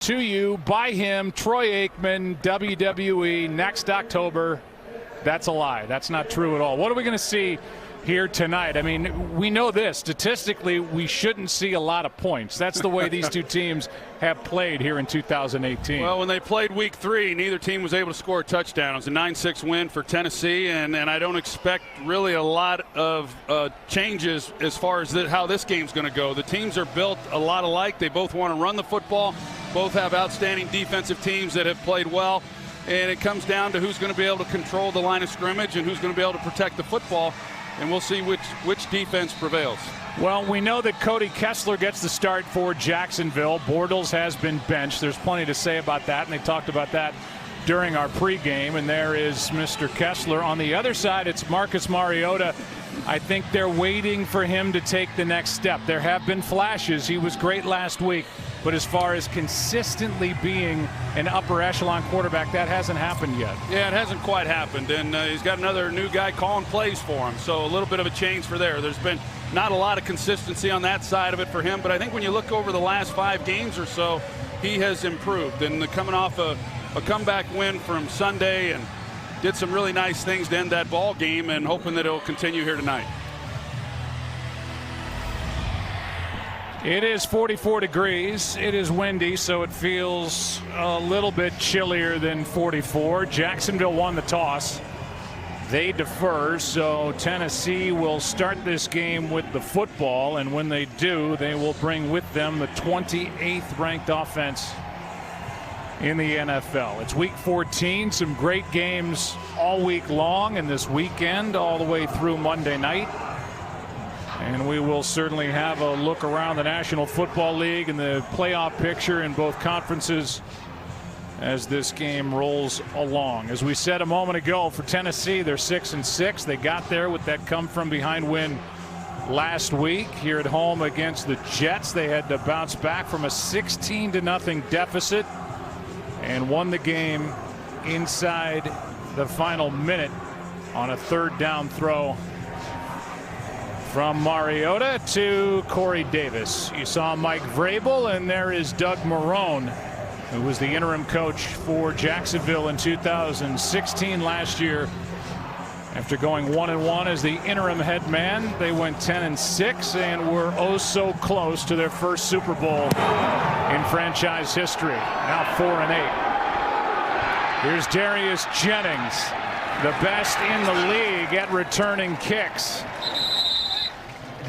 To you by him, Troy Aikman, WWE, next October. That's a lie. That's not true at all. What are we going to see here tonight? I mean, we know this. Statistically, we shouldn't see a lot of points. That's the way these two teams have played here in 2018. Well, when they played week 3, neither team was able to score a touchdown. It was a 9-6 win for Tennessee, and I don't expect really a lot of changes as far as how this game's going to go. The teams are built a lot alike. They both want to run the football. Both have outstanding defensive teams that have played well. And it comes down to who's going to be able to control the line of scrimmage and who's going to be able to protect the football. And we'll see which defense prevails. Well, we know that Cody Kessler gets the start for Jacksonville. Bortles has been benched. There's plenty to say about that, and they talked about that during our pregame. And there is Mr. Kessler. On the other side, it's Marcus Mariota. I think they're waiting for him to take the next step. There have been flashes. He was great last week. But as far as consistently being an upper echelon quarterback, that hasn't happened yet. Yeah, it hasn't quite happened. And he's got another new guy calling plays for him. So a little bit of a change for there. There's been not a lot of consistency on that side of it for him. But I think when you look over the last 5 games or so, he has improved. And coming off a comeback win from Sunday, and did some really nice things to end that ball game, and hoping that it'll continue here tonight. It is 44 degrees. It is windy, so it feels a little bit chillier than 44. Jacksonville won the toss. They defer, so Tennessee will start this game with the football, and when they do, they will bring with them the 28th ranked offense in the NFL. It's week 14. Some great games all week long, and this weekend all the way through Monday night. And we will certainly have a look around the National Football League and the playoff picture in both conferences as this game rolls along. As we said a moment ago, for Tennessee, they're 6-6. They got there with that come from behind win last week here at home against the Jets. They had to bounce back from a 16-0 deficit and won the game inside the final minute on a 3rd down throw from Mariota to Corey Davis. You saw Mike Vrabel, and there is Doug Marrone, who was the interim coach for Jacksonville in 2016 last year. After going 1-1 as the interim head man, they went 10-6 and were oh so close to their first Super Bowl in franchise history. Now 4-8. Here's Darius Jennings, the best in the league at returning kicks.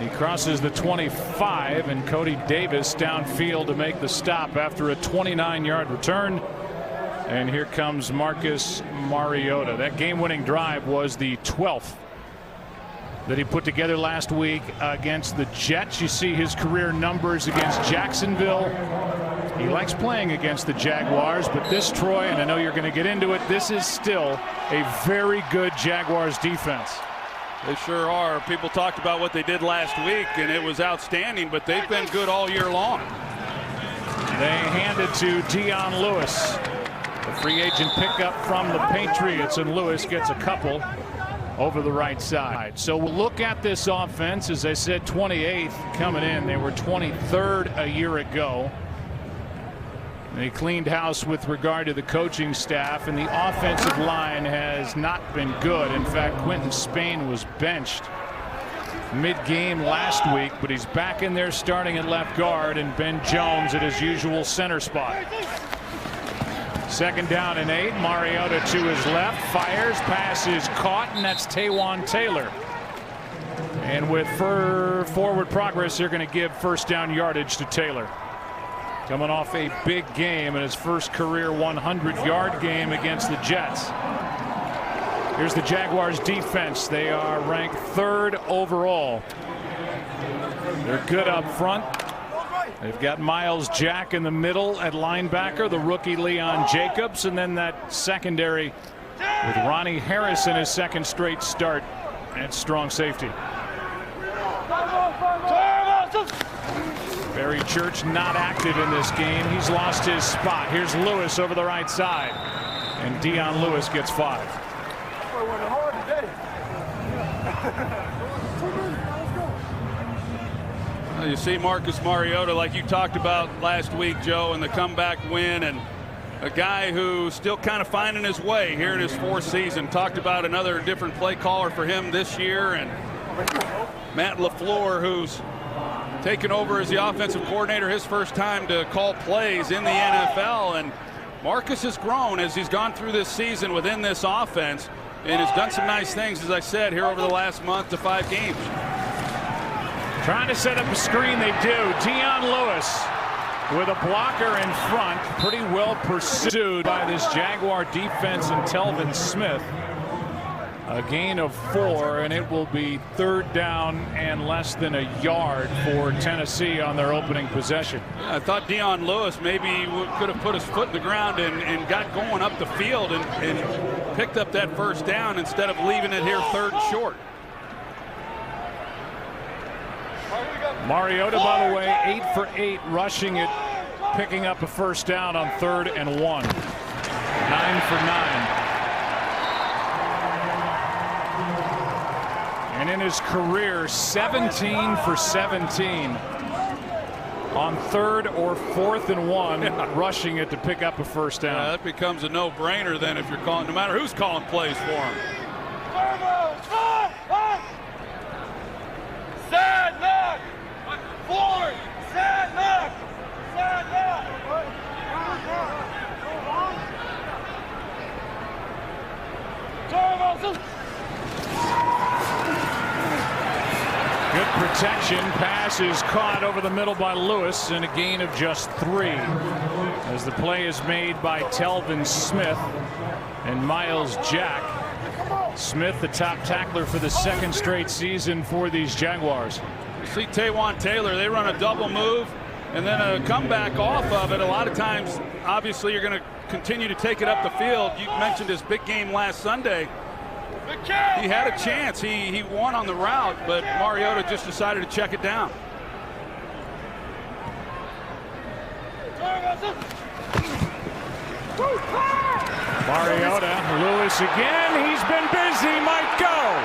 He crosses the 25, and Cody Davis downfield to make the stop after a 29-yard return. And here comes Marcus Mariota. That game-winning drive was the 12th that he put together last week against the Jets. You see his career numbers against Jacksonville. He likes playing against the Jaguars, but this, Troy, and I know you're going to get into it, this is still a very good Jaguars defense. They sure are. People talked about what they did last week, and it was outstanding, but they've been good all year long. They hand it to Dion Lewis, the free agent pickup from the Patriots, and Lewis gets a couple over the right side. So we'll look at this offense. As I said, 28th coming in. They were 23rd a year ago. They cleaned house with regard to the coaching staff, and the offensive line has not been good. In fact, Quentin Spain was benched mid-game last week, but he's back in there starting at left guard, and Ben Jones at his usual center spot. 2nd down and 8. Mariota to his left, fires, pass is caught, and that's Taywan Taylor. And with forward progress, they're going to give 1st down yardage to Taylor. Coming off a big game in his first career 100-yard game against the Jets. Here's the Jaguars defense. They are ranked 3rd overall. They're good up front. They've got Miles Jack in the middle at linebacker, the rookie Leon Jacobs, and then that secondary with Ronnie Harris in his 2nd straight start at strong safety. Barry Church not active in this game. He's lost his spot. Here's Lewis over the right side, and Dion Lewis gets 5. Well, you see Marcus Mariota, like you talked about last week, Joe, and the comeback win, and a guy who's still kind of finding his way here in his fourth season. Talked about another different play caller for him this year, and Matt LaFleur, who's taken over as the offensive coordinator, his first time to call plays in the NFL. And Marcus has grown as he's gone through this season within this offense and has done some nice things, as I said, here over the last month to 5 games. Trying to set up a screen, they do. Dion Lewis with a blocker in front, pretty well pursued by this Jaguar defense and Telvin Smith. A gain of 4, and it will be 3rd down and less than a yard for Tennessee on their opening possession. I thought Dion Lewis maybe could have put his foot in the ground and got going up the field and picked up that 1st down instead of leaving it here 3rd and short. Mariota, by the way, 8 for 8 rushing it, picking up a 1st down on 3rd and 1. 9 for 9. And in his career, 17 for 17 on 3rd or 4th and 1, rushing it to pick up a 1st down. Yeah, that becomes a no-brainer then if you're calling, no matter who's calling plays for him. Side knock! Forward! Side knock! Side knock! Good protection. Pass is caught over the middle by Lewis, and a gain of just 3. As the play is made by Telvin Smith and Miles Jack. Smith, the top tackler for the 2nd straight season for these Jaguars. You see Taywan Taylor, they run a double move and then a comeback off of it. A lot of times, obviously, you're going to continue to take it up the field. You mentioned his big game last Sunday. He had a chance. He won on the route, but Mariota just decided to check it down. Mariota, Lewis again. He's been busy. Might go.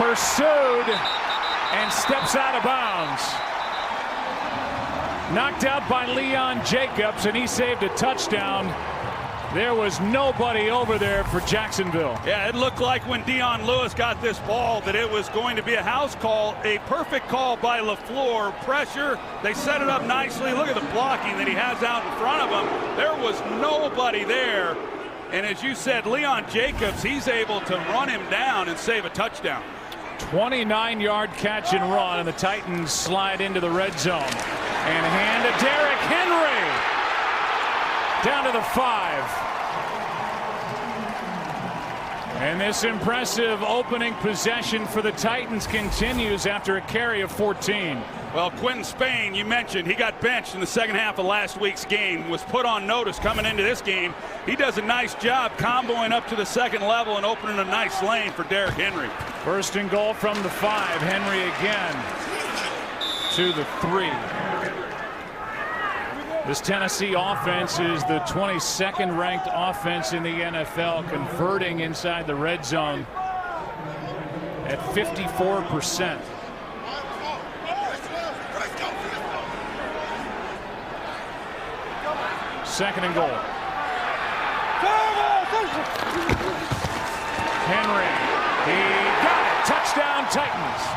Pursued and steps out of bounds. Knocked out by Leon Jacobs, and he saved a touchdown. There was nobody over there for Jacksonville. Yeah, it looked like when Dion Lewis got this ball that it was going to be a house call, a perfect call by LaFleur. Pressure, they set it up nicely. Look at the blocking that he has out in front of him. There was nobody there. And as you said, Leon Jacobs, he's able to run him down and save a touchdown. 29-yard catch and run, and the Titans slide into the red zone. And hand to Derrick Henry. Down to the 5. And this impressive opening possession for the Titans continues after a carry of 14. Well, Quentin Spain, you mentioned, he got benched in the 2nd half of last week's game, was put on notice coming into this game. He does a nice job comboing up to the 2nd level and opening a nice lane for Derrick Henry. 1st and goal from the 5. Henry again to the 3. This Tennessee offense is the 22nd ranked offense in the NFL, converting inside the red zone at 54%. Second and goal. Henry, he got it. Touchdown Titans.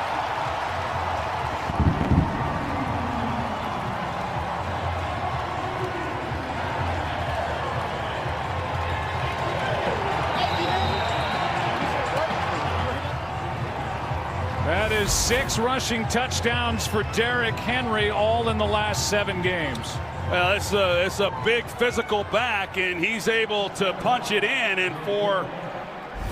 That is 6 rushing touchdowns for Derrick Henry, all in the last 7 games. Well, it's a big physical back, and he's able to punch it in. And for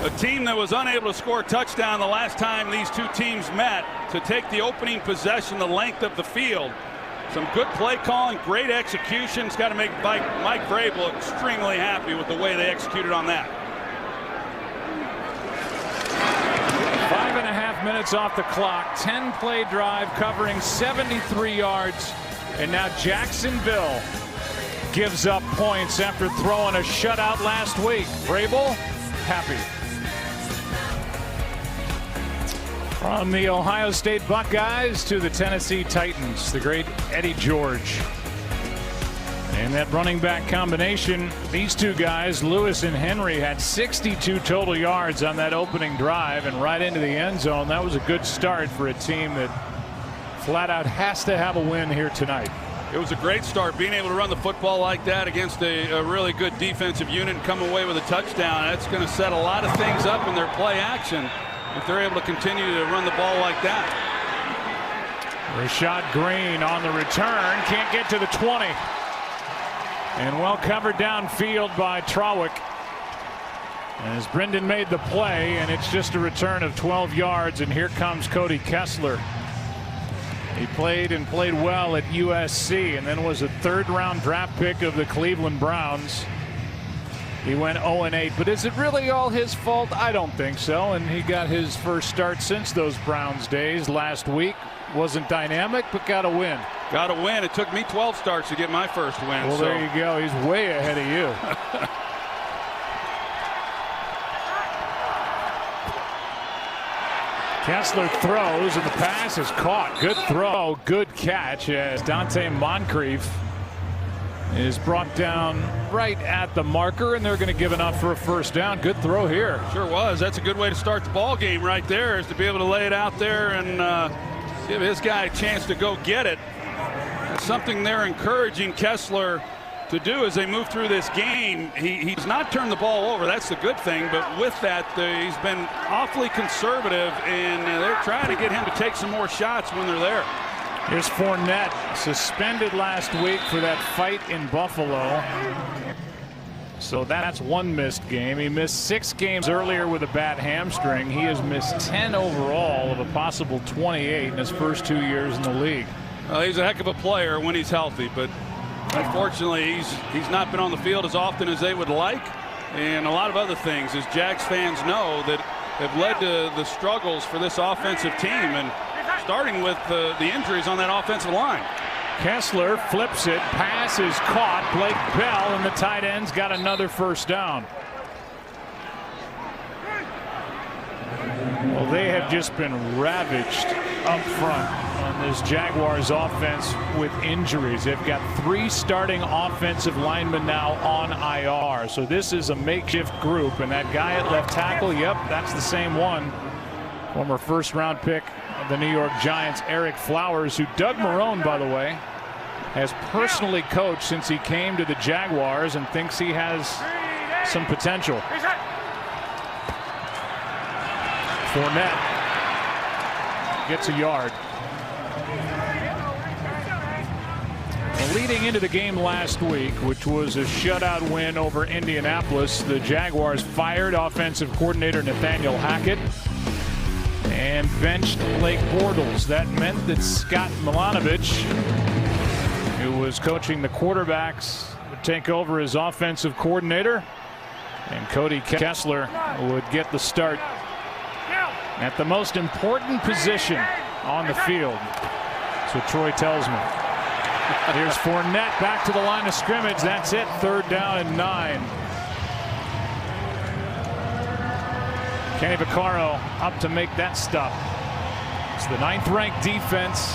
a team that was unable to score a touchdown the last time these two teams met, to take the opening possession the length of the field, some good play calling, great execution. It's got to make Mike Vrabel extremely happy with the way they executed on that. 5.5 minutes off the clock. 10-play drive covering 73 yards. And now Jacksonville gives up points after throwing a shutout last week. Vrabel happy. From the Ohio State Buckeyes to the Tennessee Titans, the great Eddie George. And that running back combination, these two guys, Lewis and Henry, had 62 total yards on that opening drive and right into the end zone. That was a good start for a team that flat out has to have a win here tonight. It was a great start, being able to run the football like that against a really good defensive unit and come away with a touchdown. That's going to set a lot of things up in their play action if they're able to continue to run the ball like that. Rashad Green on the return, can't get to the 20. And well covered downfield by Trawick. As Brendan made the play, and it's just a return of 12 yards, and here comes Cody Kessler. He played well at USC and then was a third-round draft pick of the Cleveland Browns. He went 0-8, but is it really all his fault? I don't think so. And he got his first start since those Browns days last week. Wasn't dynamic, but got a win. Got a win. It took me 12 starts to get my first win. Well, there you go. He's way ahead of you. Kessler throws, and the pass is caught. Good throw, good catch as Dante Moncrief is brought down right at the marker, and they're going to give enough for a first down. Good throw here. Sure was. That's a good way to start the ball game right there, is to be able to lay it out there and give his guy a chance to go get it. That's something they're encouraging Kessler to do as they move through this game. He's not turned the ball over. That's the good thing. But with that, he's been awfully conservative, and they're trying to get him to take some more shots when they're there. Here's Fournette, suspended last week for that fight in Buffalo. So that's one missed game. He missed 6 games earlier with a bad hamstring. He has missed 10 overall of a possible 28 in his first 2 years in the league. Well, he's a heck of a player when he's healthy, but unfortunately he's not been on the field as often as they would like, and a lot of other things, as Jags fans know, that have led to the struggles for this offensive team, and starting with the injuries on that offensive line. Kessler flips it, pass is caught. Blake Bell and the tight ends got another first down. Well, they have just been ravaged up front on this Jaguars offense with injuries. They've got 3 starting offensive linemen now on IR. So this is a makeshift group, and that guy at left tackle, yep, that's the same one. Former first-round pick of the New York Giants, Eric Flowers, who Doug Marrone, by the way, has personally coached since he came to the Jaguars and thinks he has some potential. Fournette gets a yard. Well, leading into the game last week, which was a shutout win over Indianapolis, the Jaguars fired offensive coordinator Nathaniel Hackett and benched Blake Bortles. That meant that Scott Milanovich, who was coaching the quarterbacks, would take over as offensive coordinator, and Cody Kessler would get the start at the most important position on the field. That's what Troy tells me. Here's Fournette back to the line of scrimmage. That's it. 3rd down and 9. Kenny Vaccaro up to make that stop. It's the 9th-ranked defense.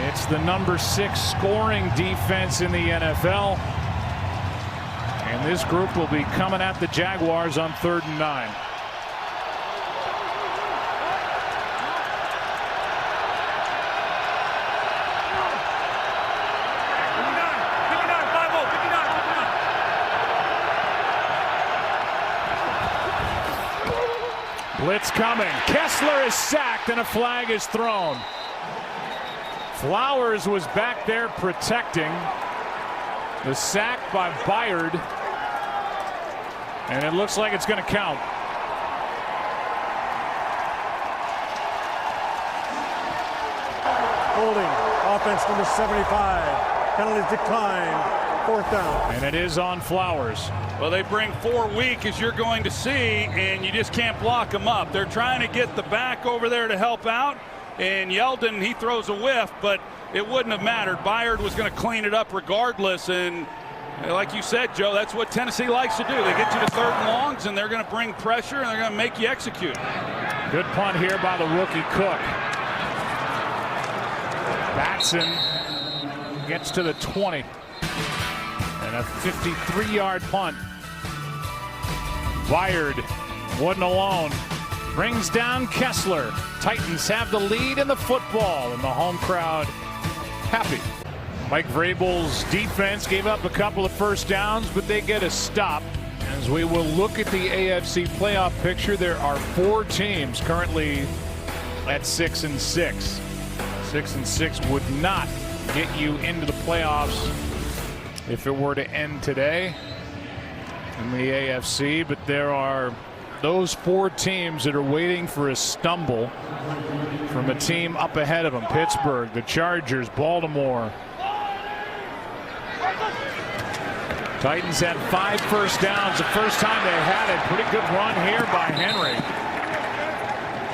It's the number 6 scoring defense in the NFL. And this group will be coming at the Jaguars on 3rd and 9. Blitz coming. Kessler is sacked and a flag is thrown. Flowers was back there protecting. The sack by Byard. And it looks like it's going to count. Holding. Offense number 75. Penalties decline. 4th down. And it is on Flowers. Well, they bring 4 weak, as you're going to see, and you just can't block them up. They're trying to get the back over there to help out, and Yeldon, he throws a whiff, but it wouldn't have mattered. Byard was going to clean it up regardless, and like you said, Joe, that's what Tennessee likes to do. They get you to 3rd and longs, and they're going to bring pressure, and they're going to make you execute. Good punt here by the rookie Cook. Batson gets to the 20. And a 53-yard punt. Wired, Wooden alone. Brings down Kessler. Titans have the lead in the football, and the home crowd happy. Mike Vrabel's defense gave up a couple of first downs, but they get a stop. As we will look at the AFC playoff picture, there are 4 teams currently at 6-6. 6-6 would not get you into the playoffs if it were to end today in the AFC, but there are those 4 teams that are waiting for a stumble from a team up ahead of them. Pittsburgh, the Chargers, Baltimore. Titans had 5 first downs the first time they had it. Pretty good run here by Henry.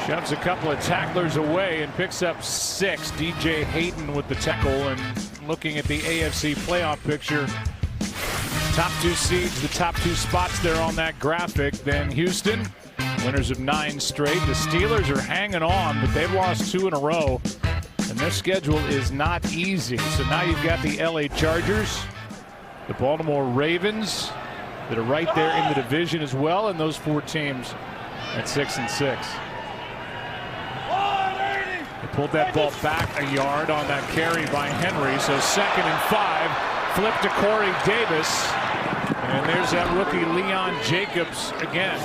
Shoves a couple of tacklers away and picks up 6. DJ Hayden with the tackle. And looking at the AFC playoff picture, top 2 seeds, the top 2 spots there on that graphic. Then Houston, winners of 9 straight. The Steelers are hanging on, but they've lost 2 in a row. And their schedule is not easy. So now you've got the LA Chargers, the Baltimore Ravens that are right there in the division as well, and those 4 teams at 6-6. They pulled that ball back a yard on that carry by Henry, so 2nd and 5. Flip to Corey Davis, and there's that rookie Leon Jacobs again.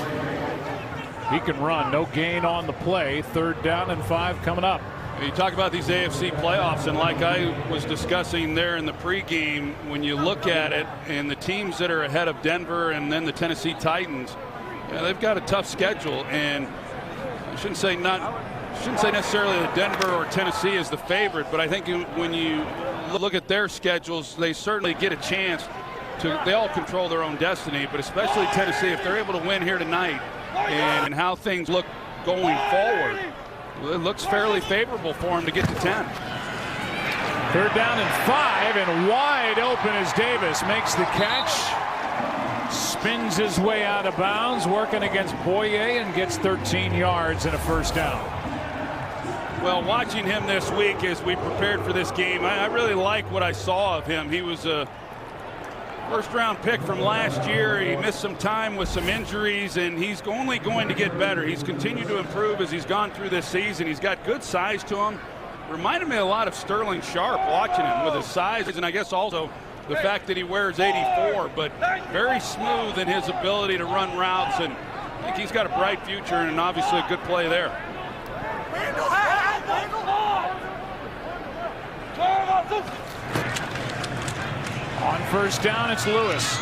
He can run, no gain on the play. 3rd down and 5 coming up. You talk about these AFC playoffs, and like I was discussing there in the pregame, when you look at it and the teams that are ahead of Denver and then the Tennessee Titans, they've got a tough schedule. And I shouldn't say necessarily that Denver or Tennessee is the favorite, but I think when you look at their schedules, they certainly get a chance to. They all control their own destiny, but especially Tennessee, if they're able to win here tonight, and how things look going forward, it looks fairly favorable for him to get to 10. 3rd down and 5, and wide open as Davis makes the catch. Spins his way out of bounds, working against Boye, and gets 13 yards and a 1st down. Well, watching him this week as we prepared for this game, I really like what I saw of him. He was a 1st-round pick from last year. He missed some time with some injuries, and he's only going to get better. He's continued to improve as he's gone through this season. He's got good size to him. Reminded me a lot of Sterling Sharp watching him with his size, and I guess also the fact that he wears 84, but very smooth in his ability to run routes, and I think he's got a bright future and obviously a good play there. On 1st down, it's Lewis.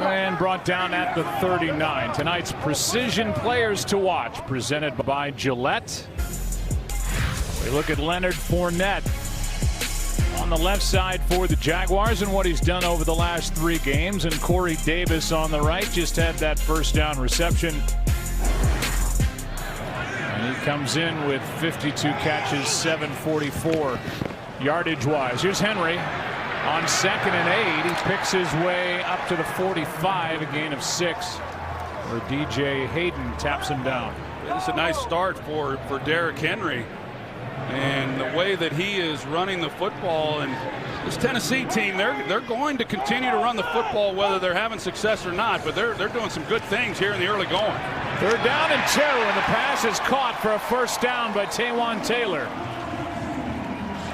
And brought down at the 39. Tonight's Precision Players to Watch, presented by Gillette. We look at Leonard Fournette on the left side for the Jaguars and what he's done over the last 3 games. And Corey Davis on the right just had that 1st down reception. And he comes in with 52 catches, 744 yardage-wise. Here's Henry on 2nd and 8. He picks his way up to the 45, a gain of 6, where DJ Hayden taps him down. It's a nice start for Derrick Henry, and the way that he is running the football. And this Tennessee team, they're going to continue to run the football whether they're having success or not, but they're doing some good things here in the early going. 3rd down and 2, and the pass is caught for a 1st down by Taywan Taylor.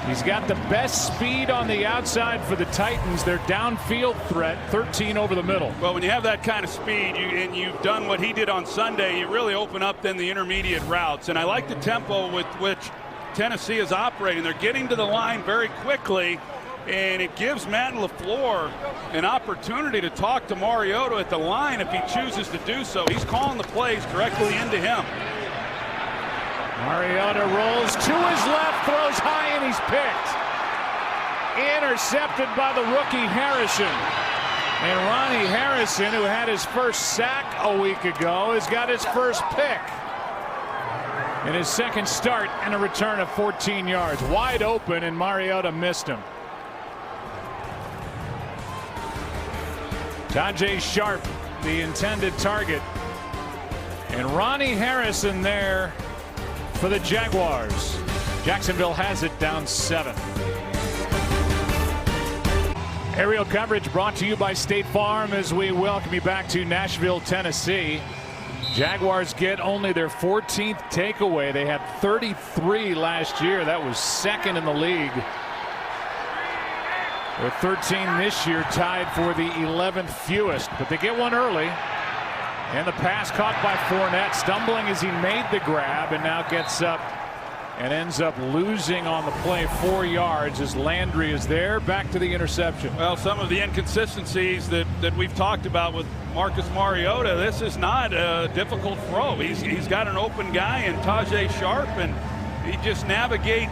He's got the best speed on the outside for the Titans. Their downfield threat, 13 over the middle. Well, when you have that kind of speed, and you've done what he did on Sunday, you really open up then the intermediate routes. And I like the tempo with which Tennessee is operating. They're getting to the line very quickly, and it gives Matt LaFleur an opportunity to talk to Mariota at the line if he chooses to do so. He's calling the plays directly into him. Mariota rolls to his left, throws high, and he's picked. Intercepted by the rookie Harrison. And Ronnie Harrison, who had his 1st sack a week ago, has got his 1st pick in his 2nd start, and a return of 14 yards. Wide open, and Mariota missed him. Tajay Sharp, the intended target. And Ronnie Harrison there for the Jaguars. Jacksonville has it down 7. Aerial coverage brought to you by State Farm as we welcome you back to Nashville, Tennessee. Jaguars get only their 14th takeaway. They had 33 last year. That was second in the league. They're 13 this year, tied for the 11th fewest. But they get one early. And the pass caught by Fournette, stumbling as he made the grab, and now gets up and ends up losing on the play 4 yards as Landry is there. Back to the interception. Well, some of the inconsistencies that we've talked about with Marcus Mariota, this is not a difficult throw. He's got an open guy in Tajay Sharp, and he just navigate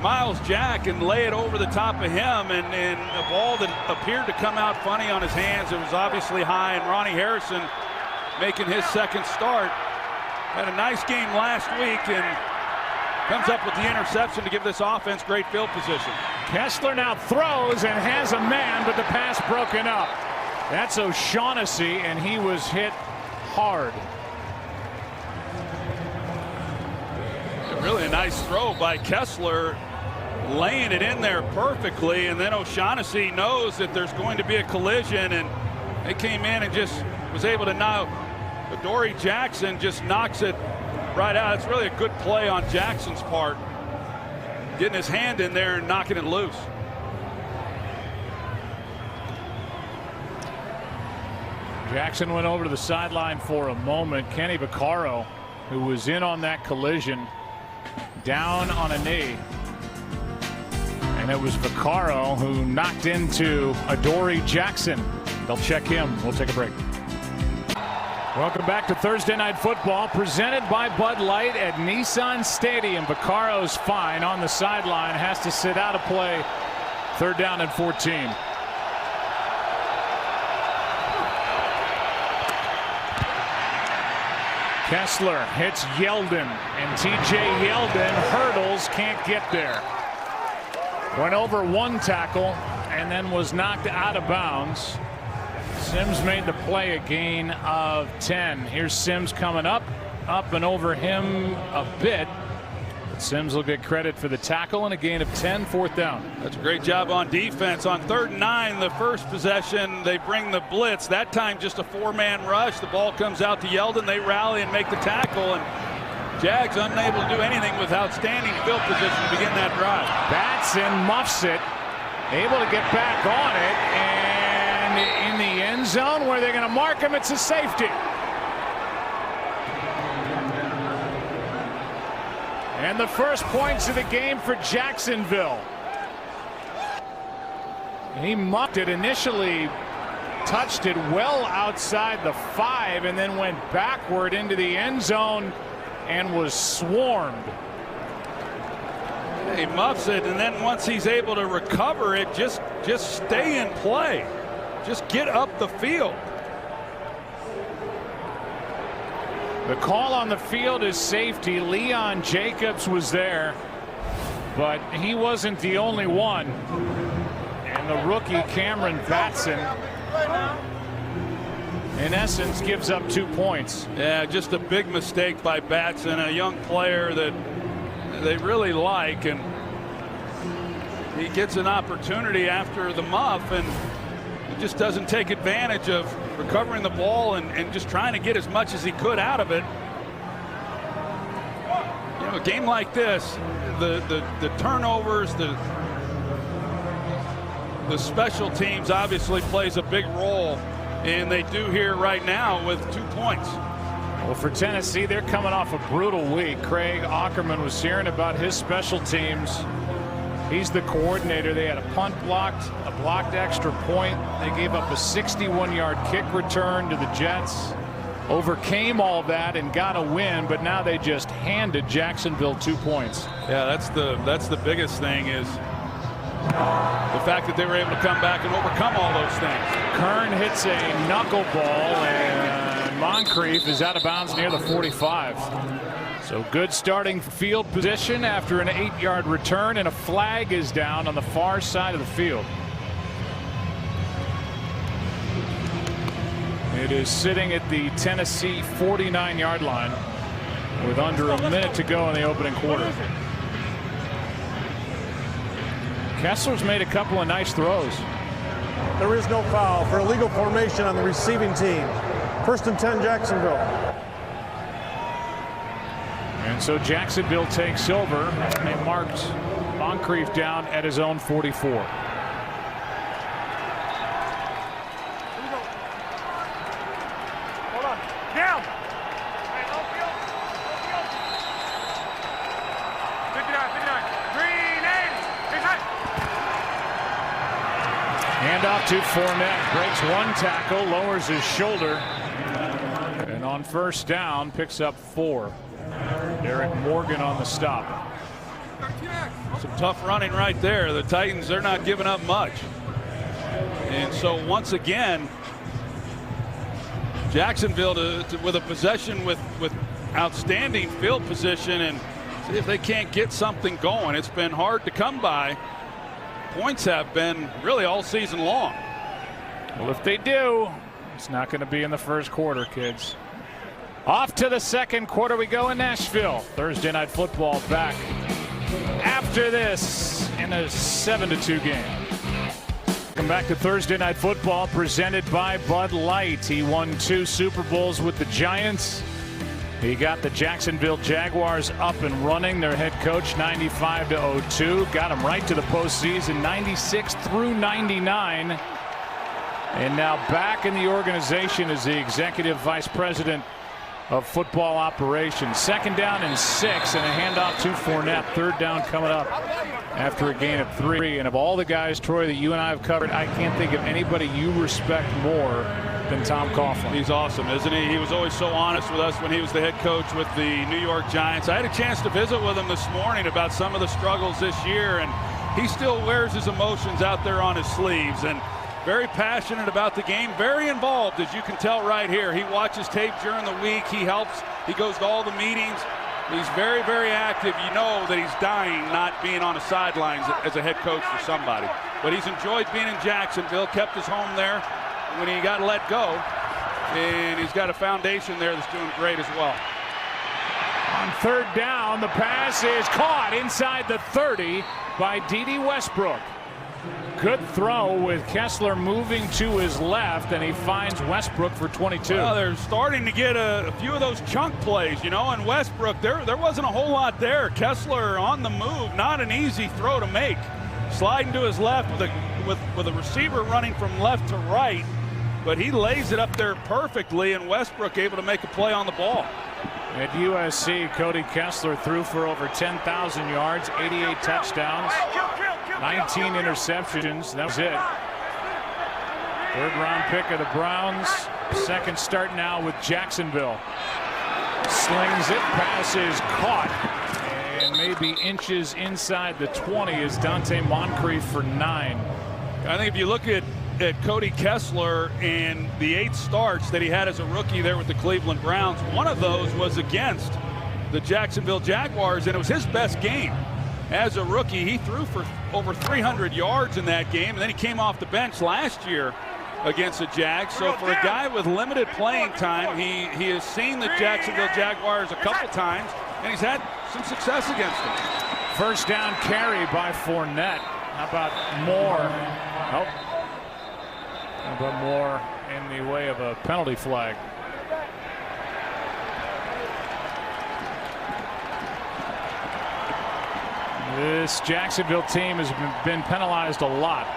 Miles Jack and lay it over the top of him, and a ball that appeared to come out funny on his hands. It was obviously high, and Ronnie Harrison making his second start. Had a nice game last week and comes up with the interception to give this offense great field position. Kessler now throws and has a man, but the pass broken up. That's O'Shaughnessy, and he was hit hard. Really a nice throw by Kessler, laying it in there perfectly, and then O'Shaughnessy knows that there's going to be a collision, and they came in and just was able to knock. Adoree Jackson just knocks it right out. It's really a good play on Jackson's part, getting his hand in there and knocking it loose. Jackson went over to the sideline for a moment. Kenny Vaccaro, who was in on that collision, down on a knee. And it was Vaccaro who knocked into Adoree Jackson. They'll check him. We'll take a break. Welcome back to Thursday Night Football, presented by Bud Light at Nissan Stadium. Vaccaro's fine on the sideline, has to sit out of play. 3rd down and 14. Kessler hits Yeldon, and TJ Yeldon hurdles, can't get there. Went over one tackle and then was knocked out of bounds. Sims made the play, a gain of 10. Here's Sims coming up and over him a bit. But Sims will get credit for the tackle and a gain of 10, 4th down. That's a great job on defense. On 3rd and 9, the first possession, they bring the blitz. That time just a 4-man rush. The ball comes out to Yeldon. They rally and make the tackle, and Jags unable to do anything with outstanding field position to begin that drive. Batson muffs it, able to get back on it, and in the end zone where they're going to mark him, it's a safety. And the first points of the game for Jacksonville. He mucked it, initially touched it well outside the 5 and then went backward into the end zone and was swarmed. He muffs it, and then once he's able to recover it, just stay in play. Just get up the field. The call on the field is safety. Leon Jacobs was there, but he wasn't the only one. And the rookie Cameron Batson, in essence, gives up 2 points. Yeah, just a big mistake by Batson, a young player that they really like, and he gets an opportunity after the muff and he just doesn't take advantage of recovering the ball and just trying to get as much as he could out of it. You know, a game like this, the turnovers, the special teams obviously plays a big role, and they do here right now with 2 points. Well, for Tennessee, they're coming off a brutal week. Craig Ackerman was hearing about his special teams. He's the coordinator. They had a punt blocked, a blocked extra point. They gave up a 61-yard kick return to the Jets. Overcame all that and got a win, but now they just handed Jacksonville 2 points. Yeah, that's the biggest thing, is the fact that they were able to come back and overcome all those things. Kern hits a knuckleball, and Moncrief is out of bounds near the 45. So good starting field position after an 8-yard return, and a flag is down on the far side of the field. It is sitting at the Tennessee 49-yard line with under a minute to go in the opening quarter. Kessler's made a couple of nice throws. There is no foul for illegal formation on the receiving team. 1st and 10, Jacksonville. And so Jacksonville takes over and marks Moncrief down at his own 44. Hold on. Down. 59. Green 8. Big high. Handoff to Fournette, breaks one tackle, lowers his shoulder, and on first down picks up 4. Derek Morgan on the stop. Some tough running right there. The Titans, they're not giving up much. And so once again, Jacksonville with a possession with outstanding field position, and see if they can't get something going. It's been hard to come by. Points have been really all season long. Well, if they do, it's not going to be in the first quarter, kids. Off to the second quarter we go in Nashville. Thursday Night Football back after this in a 7-2 game. Come back to Thursday Night Football presented by Bud Light. He won 2 Super Bowls with the Giants. He got the Jacksonville Jaguars up and running. Their head coach 95-02. Got them right to the postseason 96 through 99. And now back in the organization as the executive vice president of football operations. 2nd down and 6 and a handoff to Fournette. 3rd down coming up after a gain of 3. And of all the guys, Troy, that you and I have covered, I can't think of anybody you respect more than Tom Coughlin. He's awesome, isn't he? He was always so honest with us when he was the head coach with the New York Giants. I had a chance to visit with him this morning about some of the struggles this year, and he still wears his emotions out there on his sleeves. And very passionate about the game, very involved, as you can tell right here. He watches tape during the week. He helps. He goes to all the meetings. He's very, very active. You know that he's dying not being on the sidelines as a head coach for somebody. But he's enjoyed being in Jacksonville, kept his home there when he got let go. And he's got a foundation there that's doing great as well. On 3rd down, the pass is caught inside the 30 by D.D. Westbrook. Good throw with Kessler moving to his left, and he finds Westbrook for 22. Well, they're starting to get a few of those chunk plays, you know, and Westbrook, there wasn't a whole lot there. Kessler on the move, not an easy throw to make. Sliding to his left with a receiver running from left to right, but he lays it up there perfectly, and Westbrook able to make a play on the ball. At USC, Cody Kessler threw for over 10,000 yards, 88 touchdowns, 19 interceptions. That was it. 3rd round pick of the Browns. 2nd start now with Jacksonville. Slings it, pass is caught, and maybe inches inside the 20 is Dante Moncrief for 9. I think if you look at Cody Kessler and the 8 starts that he had as a rookie there with the Cleveland Browns, one of those was against the Jacksonville Jaguars, and it was his best game as a rookie. He threw for over 300 yards in that game, and then he came off the bench last year against the Jags. So for a guy with limited playing time, he has seen the Jacksonville Jaguars a couple times, and he's had some success against them. 1st down carry by Fournette. How about more? Nope. How about more in the way of a penalty flag? This Jacksonville team has been penalized a lot.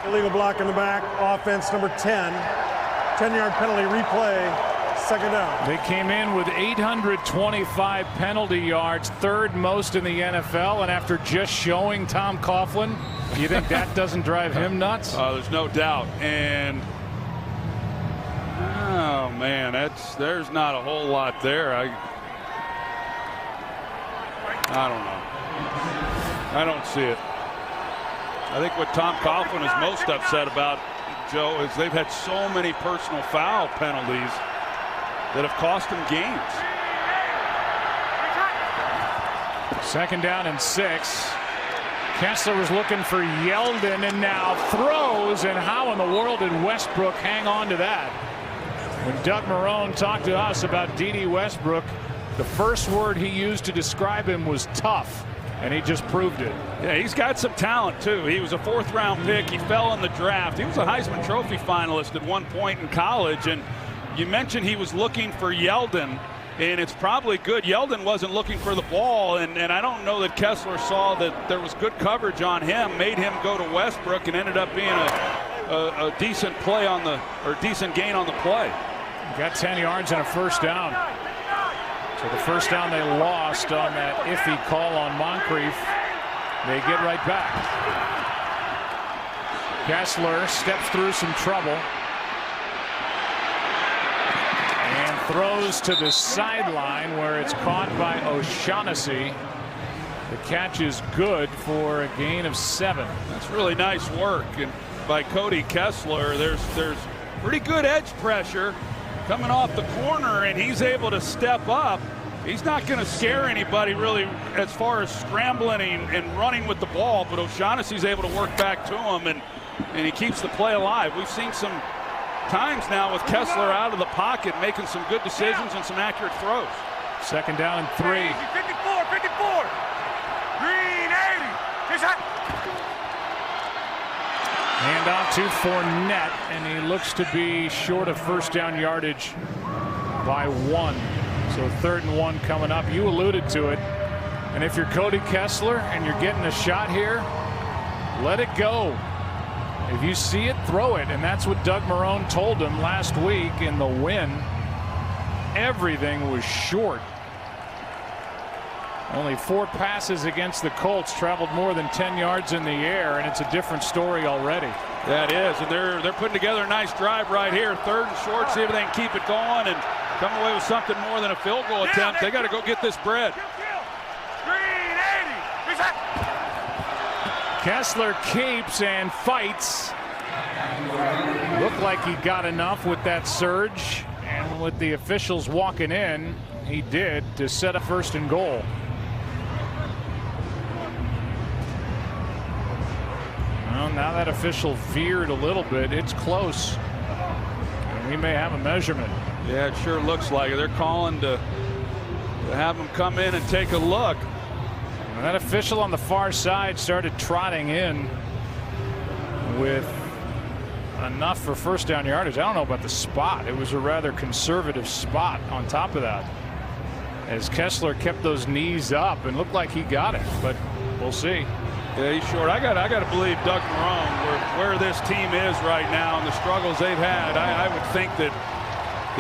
Illegal block in the back. Offense number 10. 10-yard penalty replay. 2nd down. They came in with 825 penalty yards, 3rd most in the NFL, and after just showing Tom Coughlin, you think that doesn't drive him nuts? There's no doubt. And oh man, there's not a whole lot there. I don't know. I don't see it. I think what Tom Coughlin is most upset about, Joe, is they've had so many personal foul penalties that have cost him games. 2nd down and 6. Kessler was looking for Yeldon and now throws, and how in the world did Westbrook hang on to that? When Doug Marrone talked to us about D.D. Westbrook, the first word he used to describe him was tough, and he just proved it. Yeah, he's got some talent too. He was a 4th-round pick. He fell in the draft. He was a Heisman Trophy finalist at one point in college, and you mentioned he was looking for Yeldon, and it's probably good. Yeldon wasn't looking for the ball, and I don't know that Kessler saw that there was good coverage on him, made him go to Westbrook, and ended up being a decent play on the, or decent gain on the play. Got 10 yards and a first down. So the first down they lost on that iffy call on Moncrief, they get right back. Kessler steps through some trouble and throws to the sideline where it's caught by O'Shaughnessy. The catch is good for a gain of 7. That's really nice work and by Cody Kessler. There's pretty good edge pressure coming off the corner, and he's able to step up. He's not going to scare anybody really as far as scrambling and running with the ball, but O'Shaughnessy's able to work back to him, and he keeps the play alive. We've seen some times now with Kessler out of the pocket making some good decisions and some accurate throws. Second down and 3. 54, 54. Green 80. He's hot. Handoff to Fournette, and he looks to be short of first down yardage by 1. So 3rd and 1 coming up. You alluded to it. And if you're Cody Kessler and you're getting a shot here, let it go. If you see it, throw it. And that's what Doug Marrone told him last week in the win. Everything was short. Only 4 passes against the Colts traveled more than 10 yards in the air, and it's a different story already. That is, and they're putting together a nice drive right here. 3rd and short, see if they can keep it going and come away with something more than a field goal attempt. They got to go get this bread. Green 80. He's hot. Kessler keeps and fights. Looked like he got enough with that surge, and with the officials walking in, he did, to set up 1st and goal. Well, now that official veered a little bit. It's close. And we may have a measurement. Yeah, it sure looks like it. They're calling to have him come in and take a look. And that official on the far side started trotting in with enough for first down yardage. I don't know about the spot. It was a rather conservative spot on top of that, as Kessler kept those knees up and looked like he got it, but we'll see. Yeah, he's short. I got to believe Doug Marrone, where this team is right now and the struggles they've had, I would think that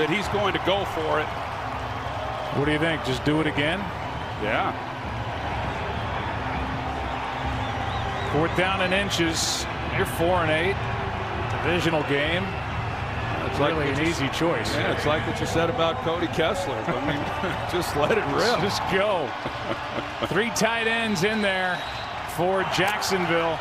he's going to go for it. What do you think? Just do it again? Yeah. 4th down and inches. You're 4 and 8. Divisional game. It's like really an easy choice. Yeah, it's like what you said about Cody Kessler. I mean, just let it rip. Just go. 3 tight ends in there for Jacksonville.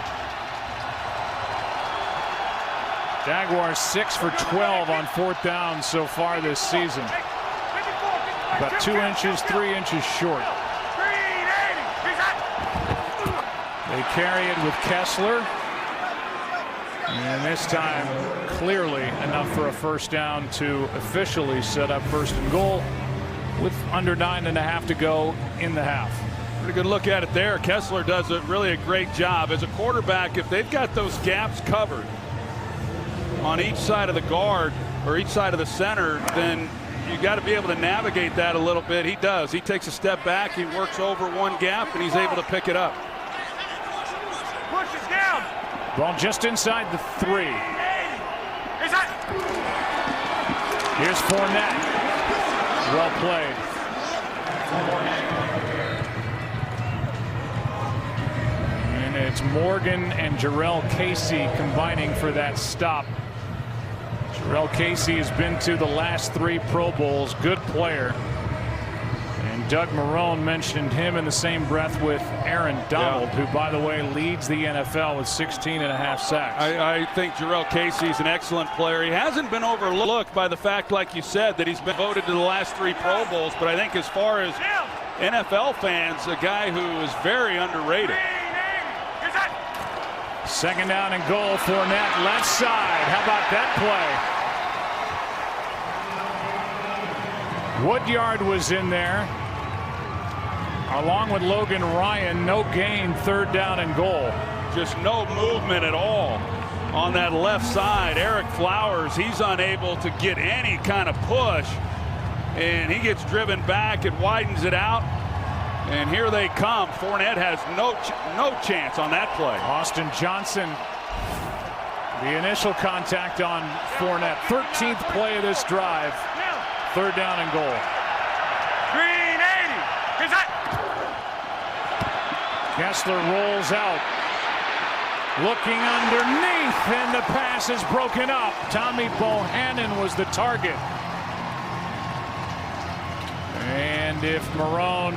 Jaguars 6 for 12 on 4th down so far this season. About 2 inches, 3 inches short. They carry it with Kessler. And this time, clearly enough for a first down to officially set up 1st and goal with under 9.5 to go in the half. Pretty good look at it there. Kessler does really a great job. As a quarterback, if they've got those gaps covered on each side of the guard or each side of the center, then you got to be able to navigate that a little bit. He does. He takes a step back, he works over one gap, and he's able to pick it up. Push it down. Ball just inside the 3. He's hot. Here's Fournette. Well played. And it's Morgan and Jarrell Casey combining for that stop. Jarrell Casey has been to the last 3 Pro Bowls. Good player. And Doug Marrone mentioned him in the same breath with Aaron Donald, who, by the way, leads the NFL with 16.5 sacks. I think Jarrell Casey's an excellent player. He hasn't been overlooked by the fact, like you said, that he's been voted to the last 3 Pro Bowls. But I think as far as NFL fans, a guy who is very underrated. Second down and goal. Fournette left side. How about that play? Woodyard was in there along with Logan Ryan. No gain, 3rd down and goal. Just no movement at all on that left side. Eric Flowers, he's unable to get any kind of push, and he gets driven back. It widens it out, and here they come. Fournette has no chance on that play. Austin Johnson, the initial contact on Fournette. 13th play of this drive. 3rd down and goal. Green 80. Is that? Kessler rolls out. Looking underneath, and the pass is broken up. Tommy Bohannon was the target. And if Marone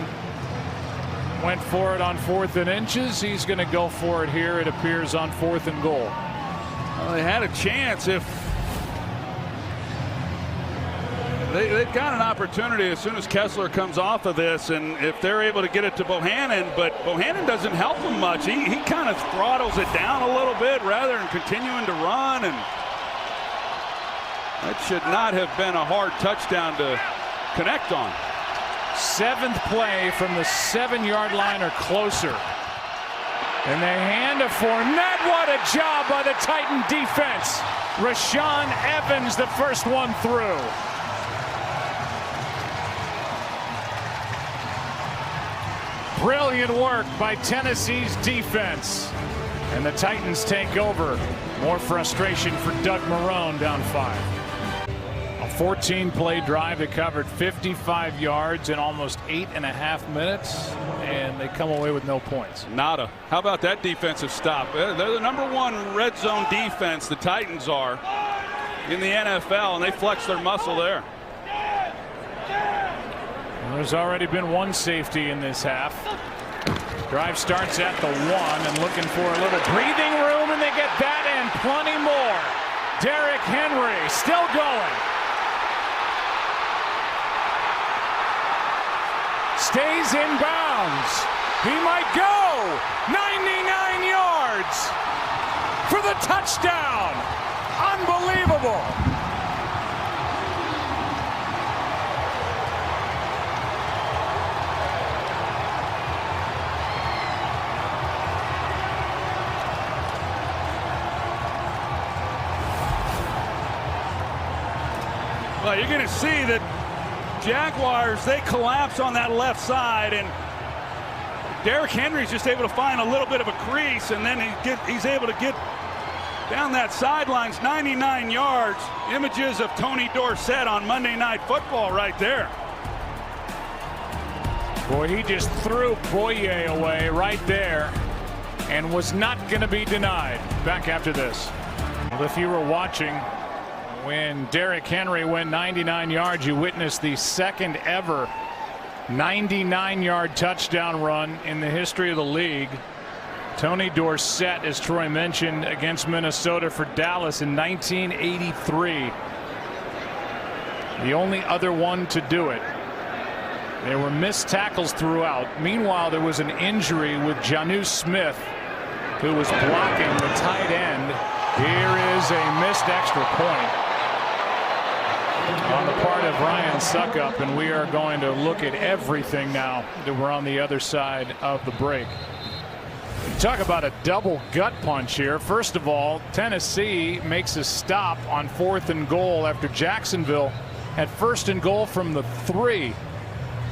went for it on 4th and inches, he's going to go for it here, it appears, on 4th and goal. Well, they had a chance if they've got an opportunity as soon as Kessler comes off of this, and if they're able to get it to Bohannon, but Bohannon doesn't help them much. He kind of throttles it down a little bit rather than continuing to run, and that should not have been a hard touchdown to connect on. 7th play from the 7-yard line or closer. And they hand to Fournette. What a job by the Titan defense. Rashaan Evans, the first one through. Brilliant work by Tennessee's defense. And the Titans take over. More frustration for Doug Marone, down 5. A 14-play drive that covered 55 yards in almost 8.5 minutes, and they come away with no points. Nada. How about that defensive stop? They're the #1 red zone defense, the Titans are, in the NFL, and they flex their muscle there. Well, there's already been one safety in this half. Drive starts at the 1 and looking for a little breathing room, and they get that and plenty more. Derrick Henry still going. Stays in bounds. He might go 99 yards for the touchdown. Unbelievable. Well, you're going to see that Jaguars, they collapse on that left side, and Derrick Henry's just able to find a little bit of a crease, and then he's able to get down that sidelines 99 yards. Images of Tony Dorsett on Monday Night Football right there. Boy, he just threw Boye away right there and was not going to be denied. Back after this. Well, if you were watching when Derrick Henry went 99 yards, you witnessed the second ever 99-yard touchdown run in the history of the league. Tony Dorsett, as Troy mentioned, against Minnesota for Dallas in 1983. The only other one to do it. There were missed tackles throughout. Meanwhile, there was an injury with Jonnu Smith, who was blocking the tight end. Here is a missed extra point on the part of Ryan Suckup, and we are going to look at everything now that we're on the other side of the break. Talk about a double gut punch here. First of all, Tennessee makes a stop on 4th and goal after Jacksonville had 1st and goal from the 3.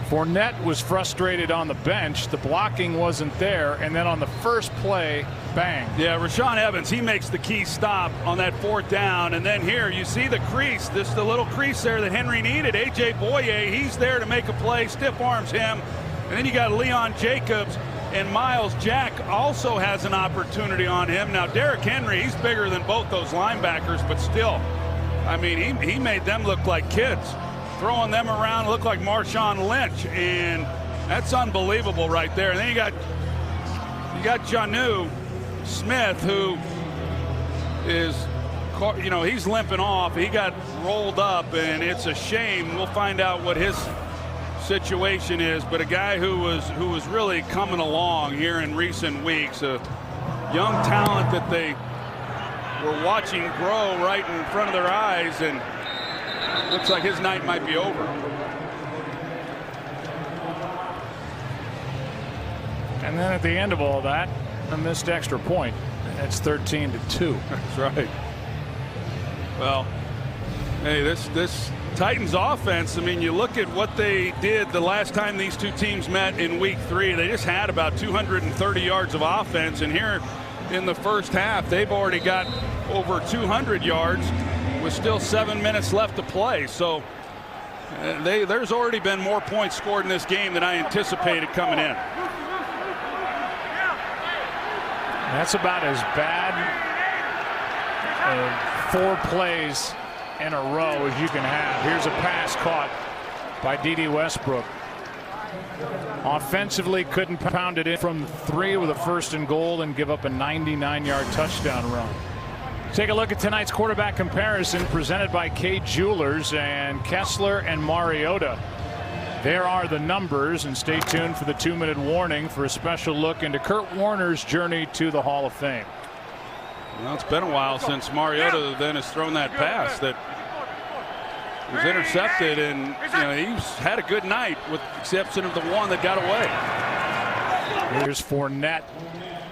Fournette was frustrated on the bench. The blocking wasn't there, and then on the first play, bang. Yeah, Rashaan Evans, he makes the key stop on that 4th down, and then here you see the crease. This is the little crease there that Henry needed. A.J. Boye, he's there to make a play, stiff arms him, and then you got Leon Jacobs, and Miles Jack also has an opportunity on him. Now Derrick Henry, he's bigger than both those linebackers, but still, I mean, he made them look like kids, throwing them around, look like Marshawn Lynch, and that's unbelievable right there. And then you got Jonnu Smith, who is, you know, he's limping off. He got rolled up, and it's a shame. We'll find out what his situation is, but a guy who was really coming along here in recent weeks, a young talent that they were watching grow right in front of their eyes, and looks like his night might be over. And then at the end of all that, a missed extra point. It's 13-2. That's right. Well, hey, this Titans offense, I mean, you look at what they did the last time these two teams met in week 3. They just had about 230 yards of offense, and here in the first half they've already got over 200 yards with still 7 minutes left to play. So there's already been more points scored in this game than I anticipated coming in. That's about as bad 4 plays in a row as you can have. Here's a pass caught by D.D. Westbrook. Offensively, couldn't pound it in from 3 with a 1st and goal and give up a 99-yard touchdown run. Take a look at tonight's quarterback comparison presented by Kay Jewelers and Kessler and Mariota. There are the numbers, and stay tuned for the 2-minute warning for a special look into Kurt Warner's journey to the Hall of Fame. Well, it's been a while since Mariota then has thrown that pass that was intercepted, and he's had a good night with the exception of the one that got away. Here's Fournette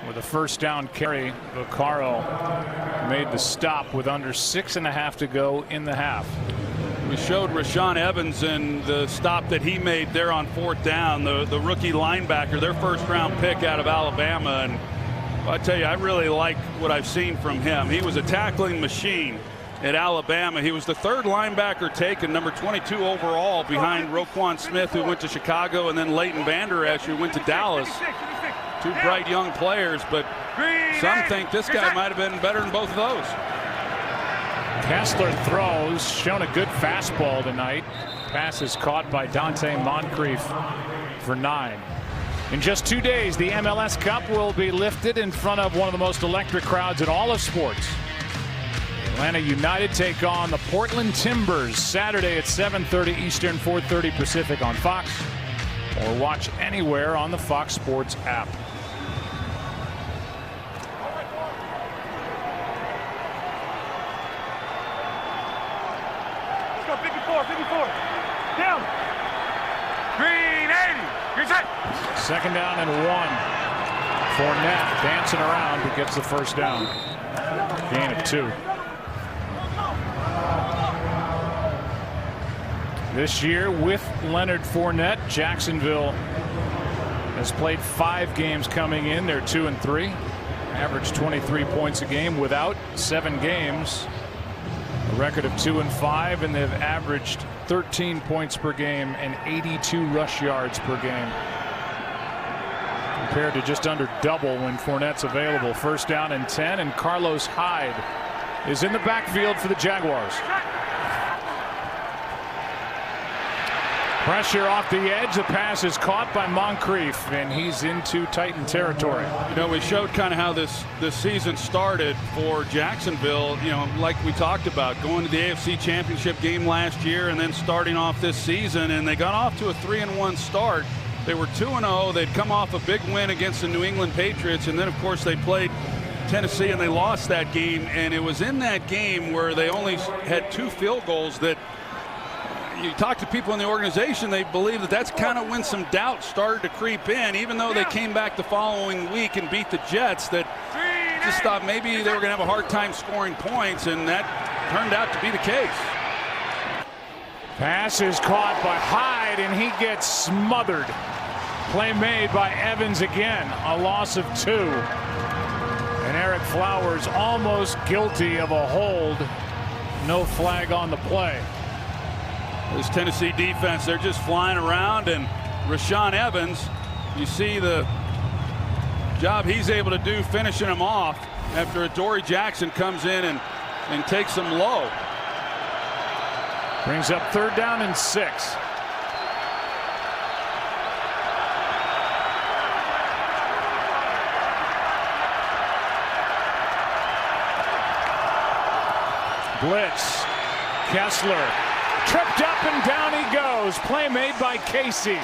with a 1st down carry. Vaccaro made the stop with under 6.5 to go in the half. We showed Rashaan Evans and the stop that he made there on 4th down, the rookie linebacker, their 1st-round pick out of Alabama. And I tell you, I really like what I've seen from him. He was a tackling machine at Alabama. He was the 3rd linebacker taken, number 22 overall, behind Roquan Smith, who went to Chicago, and then Leighton Vander Esch, who went to Dallas. 2 bright young players, but some think this guy might have been better than both of those. Kessler throws, shown a good fastball tonight. Pass is caught by Dante Moncrief for 9. In just 2 days, the MLS Cup will be lifted in front of one of the most electric crowds in all of sports. Atlanta United take on the Portland Timbers Saturday at 7:30 Eastern, 4:30 Pacific on Fox, or watch anywhere on the Fox Sports app. Let's go 54, 54. Down. Green 80. Green set. 2nd down and 1. Fournette dancing around, but gets the 1st down. Gain of 2. This year with Leonard Fournette, Jacksonville has played 5 games coming in. They're 2-3. Average 23 points a game. Without 7 games, a record of 2-5, and they've averaged 13 points per game and 82 rush yards per game, compared to just under double when Fournette's available. 1st down and 10, and Carlos Hyde is in the backfield for the Jaguars. Pressure off the edge. The pass is caught by Moncrief, and he's into Titan territory. We showed kind of how this season started for Jacksonville. Like we talked about, going to the AFC Championship game last year and then starting off this season, and they got off to a 3-1 start. They were 2-0. They'd come off a big win against the New England Patriots, and then, of course, they played Tennessee and they lost that game. And it was in that game where they only had 2 field goals that you talk to people in the organization, they believe that that's kind of when some doubt started to creep in, even though they came back the following week and beat the Jets, that just thought maybe they were going to have a hard time scoring points, and that turned out to be the case. Pass is caught by Hyde, and he gets smothered. Play made by Evans again. A loss of 2. And Eric Flowers almost guilty of a hold. No flag on the play. This Tennessee defense, they're just flying around, and Rashaan Evans, you see the job he's able to do finishing them off after Adoree Jackson comes in and takes them low. Brings up 3rd down and 6. Blitz. Kessler tripped up and down he goes. Play made by Casey.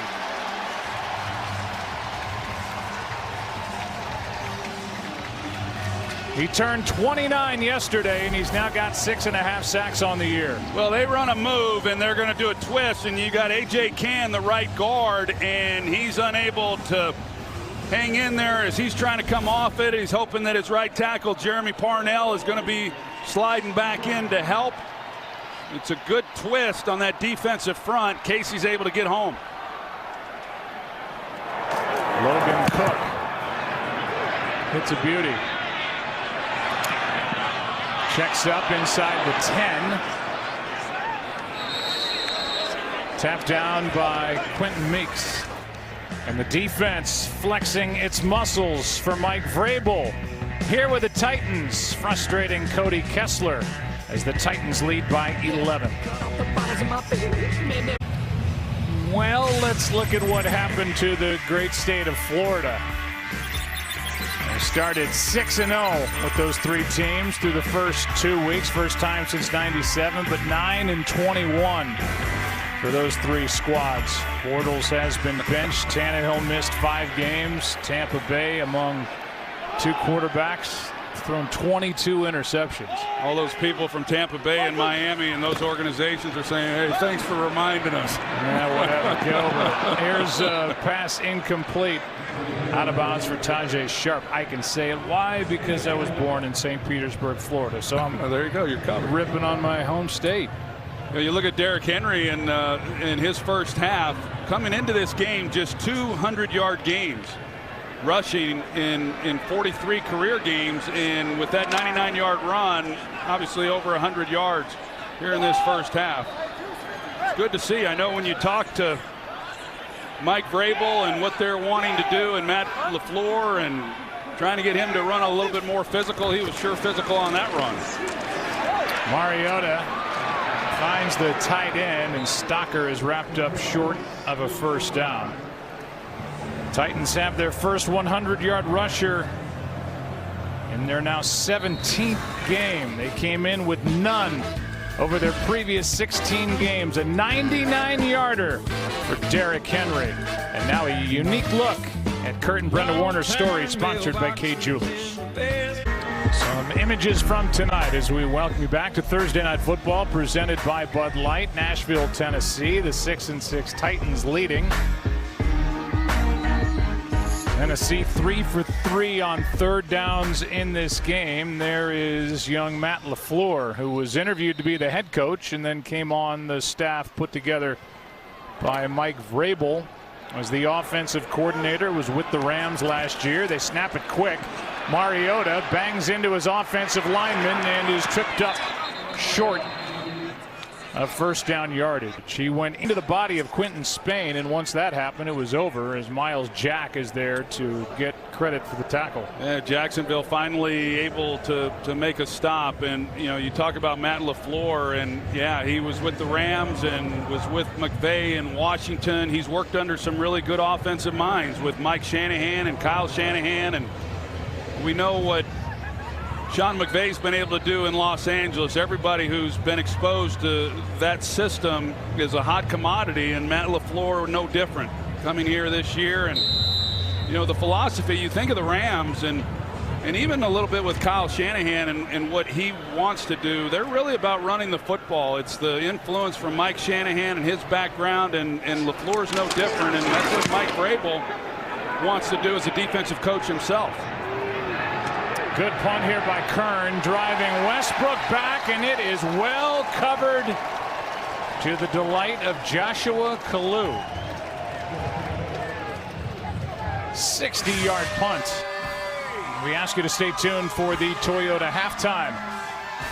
He turned 29 yesterday, and he's now got 6.5 sacks on the year. Well, they run a move, and they're going to do a twist, and you got A.J. Cann, the right guard, and he's unable to hang in there as he's trying to come off it. He's hoping that his right tackle, Jeremy Parnell, is going to be sliding back in to help. It's a good twist on that defensive front. Casey's able to get home. Logan Cook hits a beauty. Checks up inside the 10. Tapped down by Quentin Meeks. And the defense flexing its muscles for Mike Vrabel. Here with the Titans, frustrating Cody Kessler as the Titans lead by 11. Well, let's look at what happened to the great state of Florida. They started 6-0 with those three teams through the first 2 weeks. First time since '97, but 9-21 for those three squads. Bortles has been benched. Tannehill missed 5 games. Tampa Bay, among 2 quarterbacks, thrown 22 interceptions. All those people from Tampa Bay and Miami and those organizations are saying, hey, thanks for reminding us. Yeah, whatever. Get over it. Here's a pass incomplete. Out of bounds for Tajay Sharp. I can say it. Why? Because I was born in St. Petersburg, Florida. So I'm there you go. You're covered. Ripping on my home state. You look at Derrick Henry in his first half, coming into this game, just 200-yard games, rushing in 43 career games, and with that 99-yard run, obviously over 100 yards here in this first half. It's good to see. I know when you talk to Mike Vrabel and what they're wanting to do, and Matt LaFleur, and trying to get him to run a little bit more physical, he was sure physical on that run. Mariota finds the tight end, and Stocker is wrapped up short of a first down. Titans have their first 100-yard rusher in their now 17th game. They came in with none over their previous 16 games. A 99-yarder for Derrick Henry. And now a unique look at Kurt and Brenda Warner's story, sponsored by Kay Jewelers. Some images from tonight as we welcome you back to Thursday Night Football, presented by Bud Light. Nashville, Tennessee, the 6-6 Titans leading. Tennessee 3 for 3 on third downs in this game. There is young Matt LaFleur, who was interviewed to be the head coach and then came on the staff put together by Mike Vrabel as the offensive coordinator. Was with the Rams last year. They snap it quick. Mariota bangs into his offensive lineman and is tripped up short of first down yardage. He went into the body of Quinton Spain, and once that happened, it was over, as Miles Jack is there to get credit for the tackle. Yeah, Jacksonville finally able to make a stop. And you know, you talk about Matt LaFleur, and yeah, he was with the Rams and was with McVay in Washington. He's worked under some really good offensive minds with Mike Shanahan and Kyle Shanahan, and we know what Sean McVay's been able to do in Los Angeles. Everybody who's been exposed to that system is a hot commodity, and Matt LaFleur no different coming here this year. And you know, the philosophy, you think of the Rams and even a little bit with Kyle Shanahan and what he wants to do, they're really about running the football. It's the influence from Mike Shanahan and his background, and LaFleur's no different, and that's what Mike Vrabel wants to do as a defensive coach himself. Good punt here by Kern, driving Westbrook back, and it is well covered to the delight of Joshua Kalu. 60-yard punt. We ask you to stay tuned for the Toyota halftime.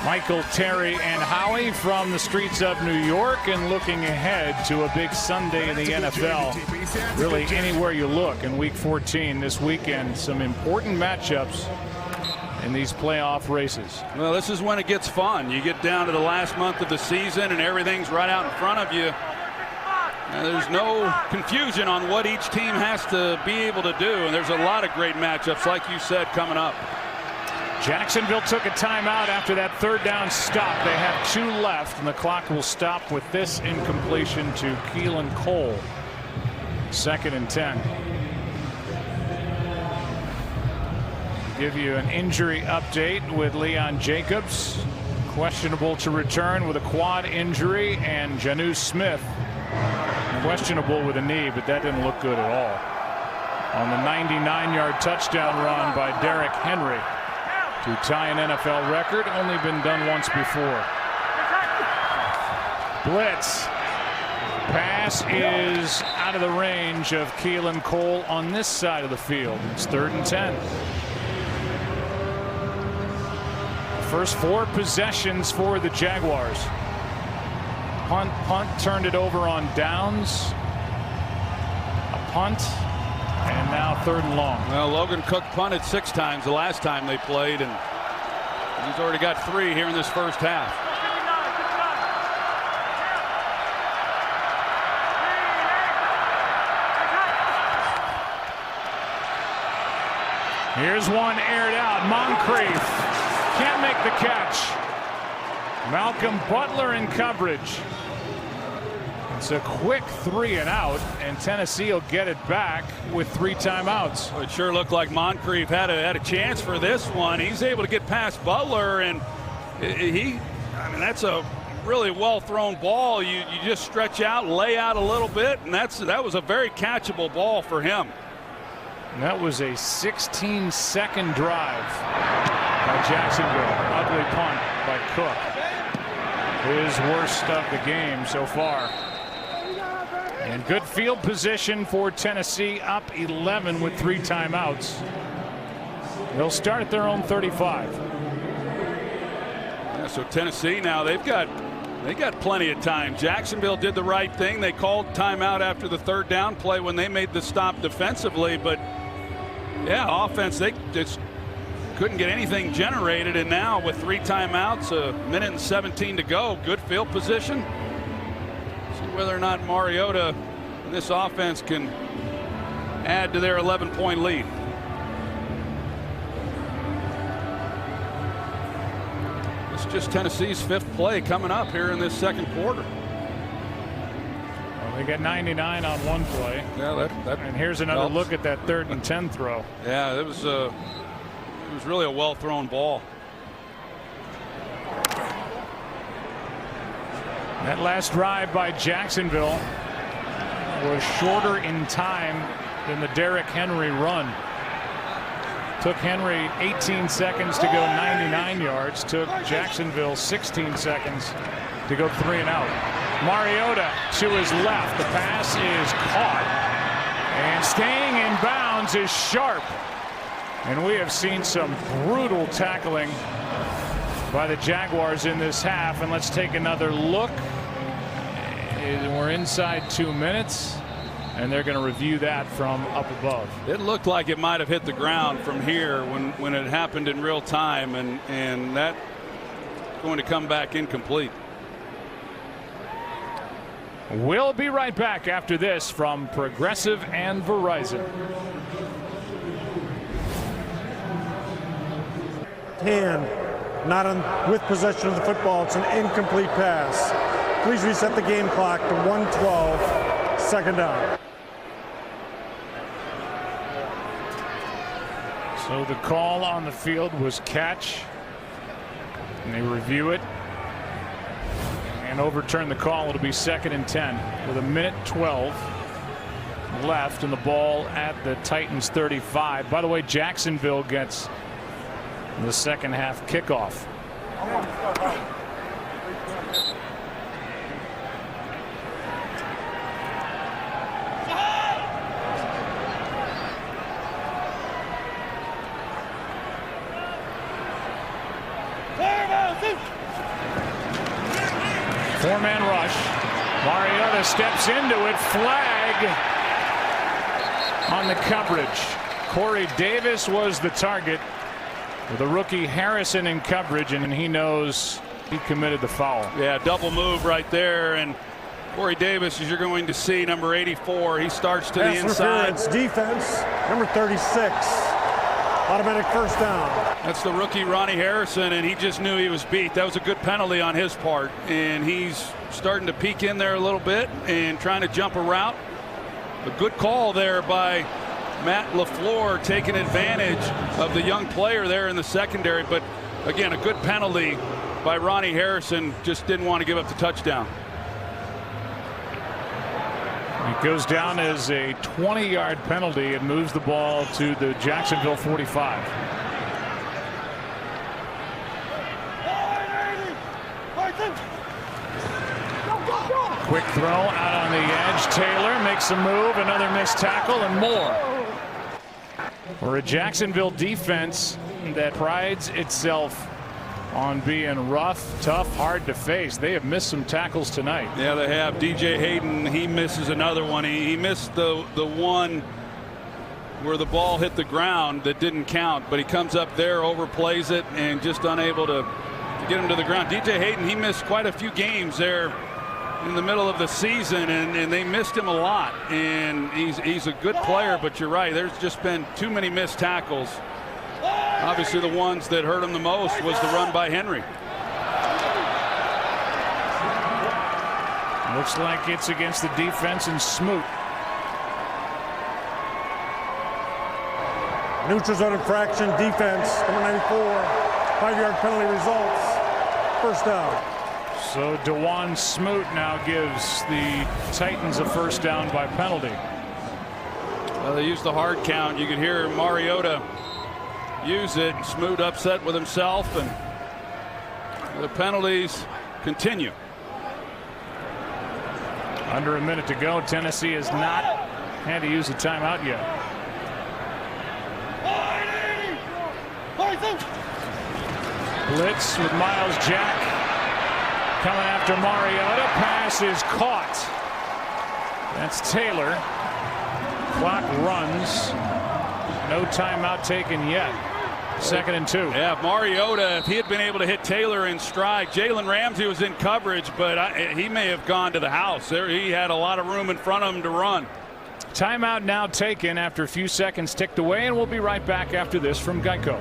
Michael, Terry, and Howie from the streets of New York, and looking ahead to a big Sunday in the NFL. Really anywhere you look in Week 14 this weekend. Some important matchups in these playoff races. Well, this is when it gets fun. You get down to the last month of the season and everything's right out in front of you. There's no confusion on what each team has to be able to do, and there's a lot of great matchups, like you said, coming up. Jacksonville took a timeout after that third down stop. They have 2 left, and the clock will stop with this incompletion to Keelan Cole. 2nd and 10. Give you an injury update with Leon Jacobs, questionable to return with a quad injury, and Jonnu Smith questionable with a knee, but that didn't look good at all. on the 99-yard touchdown run by Derrick Henry to tie an NFL record. Only been done once before. Blitz. Pass is out of the range of Keelan Cole on this side of the field. It's 3rd and 10. First 4 possessions for the Jaguars. Punt, turned it over on downs. A punt, and now 3rd and long. Well, Logan Cook punted 6 times the last time they played, and he's already got 3 here in this first half. Here's one aired out. Moncrief can't make the catch. Malcolm Butler in coverage. It's a quick 3 and out, and Tennessee will get it back with 3 timeouts. It sure looked like Moncrief had a chance for this one. He's able to get past Butler, and I mean, that's a really well thrown ball. You just stretch out, lay out a little bit, and that was a very catchable ball for him. And that was a 16-second drive by Jacksonville. Ugly punt by Cook. His worst of the game so far. And good field position for Tennessee, up 11 with 3 timeouts. They'll start at their own 35. Yeah, so Tennessee now they got plenty of time. Jacksonville did the right thing. They called timeout after the 3rd down play when they made the stop defensively, but yeah, offense, they just couldn't get anything generated, and now with 3 timeouts, 1:17 to go, good field position. See whether or not Mariota and this offense can add to their 11-point lead. It's just Tennessee's 5th play coming up here in this 2nd quarter. They got 99 on one play. Yeah, and here's another helps. look at that 3rd and 10 throw. Yeah, it was really a well thrown ball. That last drive by Jacksonville was shorter in time than the Derrick Henry run. Took Henry 18 seconds to go 99 yards. Took Jacksonville 16 seconds to go 3 and out. Mariota to his left. The pass is caught. And staying in bounds is Sharp. And we have seen some brutal tackling by the Jaguars in this half. And let's take another look. We're inside 2 minutes. And they're going to review that from up above. It looked like it might have hit the ground from here when it happened in real time. And that's going to come back incomplete. We'll be right back after this from Progressive and Verizon. Hand, not on with possession of the football. It's an incomplete pass. Please reset the game clock to 1:12, 2nd down. So the call on the field was catch. And they review it and overturn the call. It'll be 2nd and 10 with 1:12 left and the ball at the Titans 35. By the way, Jacksonville gets the 2nd half kickoff. Four-man rush. Mariota steps into it. Flag on the coverage. Corey Davis was the target with the rookie Harrison in coverage, and he knows he committed the foul. Yeah, double move right there. And Corey Davis, as you're going to see, number 84, he starts to the inside. Defense, number 36. Automatic 1st down. That's the rookie Ronnie Harrison, and he just knew he was beat. That was a good penalty on his part, and he's starting to peek in there a little bit and trying to jump a route. A good call there by Matt LaFleur, taking advantage of the young player there in the secondary. But again, a good penalty by Ronnie Harrison. Just didn't want to give up the touchdown. It goes down as a 20-yard penalty. It moves the ball to the Jacksonville 45. Quick throw out on the edge. Taylor makes a move, another missed tackle, and more. For a Jacksonville defense that prides itself on being rough, tough, hard to face, they have missed some tackles tonight. Yeah, they have. DJ Hayden, he misses another one. He missed the one where the ball hit the ground that didn't count, but he comes up there, overplays it, and just unable to get him to the ground. DJ Hayden, he missed quite a few games there in the middle of the season, and they missed him a lot. And he's a good player, but you're right, there's just been too many missed tackles. Obviously the ones that hurt him the most was the run by Henry. Looks like it's against the defense and Smoot. Neutral zone infraction, defense, number 94, 5-yard penalty results, first down. So DeJuan Smoot now gives the Titans a first down by penalty. Well, they used the hard count. You could hear Mariota use it. Smoot upset with himself, and the penalties continue. Under a minute to go. Tennessee has not had to use a timeout yet. Blitz with Miles Jack coming after Mariota. Pass is caught. That's Taylor. Clock runs. No timeout taken yet. 2nd and 2. Yeah, Mariota, if he had been able to hit Taylor in stride, Jalen Ramsey was in coverage, but he may have gone to the house. There, he had a lot of room in front of him to run. Timeout now taken after a few seconds ticked away, and we'll be right back after this from Geico.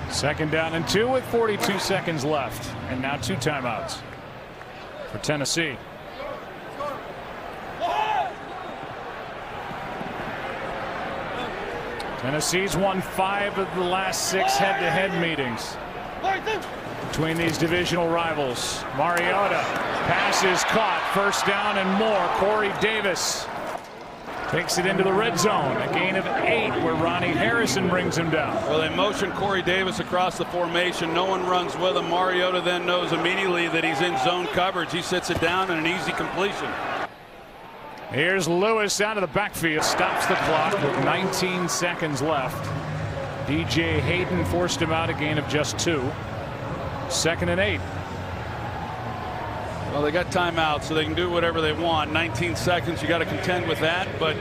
2nd down and 2 with 42 seconds left, and now 2 timeouts for Tennessee. Tennessee's won 5 of the last 6 head-to-head meetings between these divisional rivals. Mariota, pass is caught, first down and more. Corey Davis takes it into the red zone, a gain of 8 where Ronnie Harrison brings him down. Well, they motion Corey Davis across the formation. No one runs with him. Mariota then knows immediately that he's in zone coverage. He sits it down and an easy completion. Here's Lewis out of the backfield, stops the clock with 19 seconds left. DJ Hayden forced him out, a gain of just 2. 2nd and 8. Well, they got timeout, so they can do whatever they want. 19 seconds, you got to contend with that, but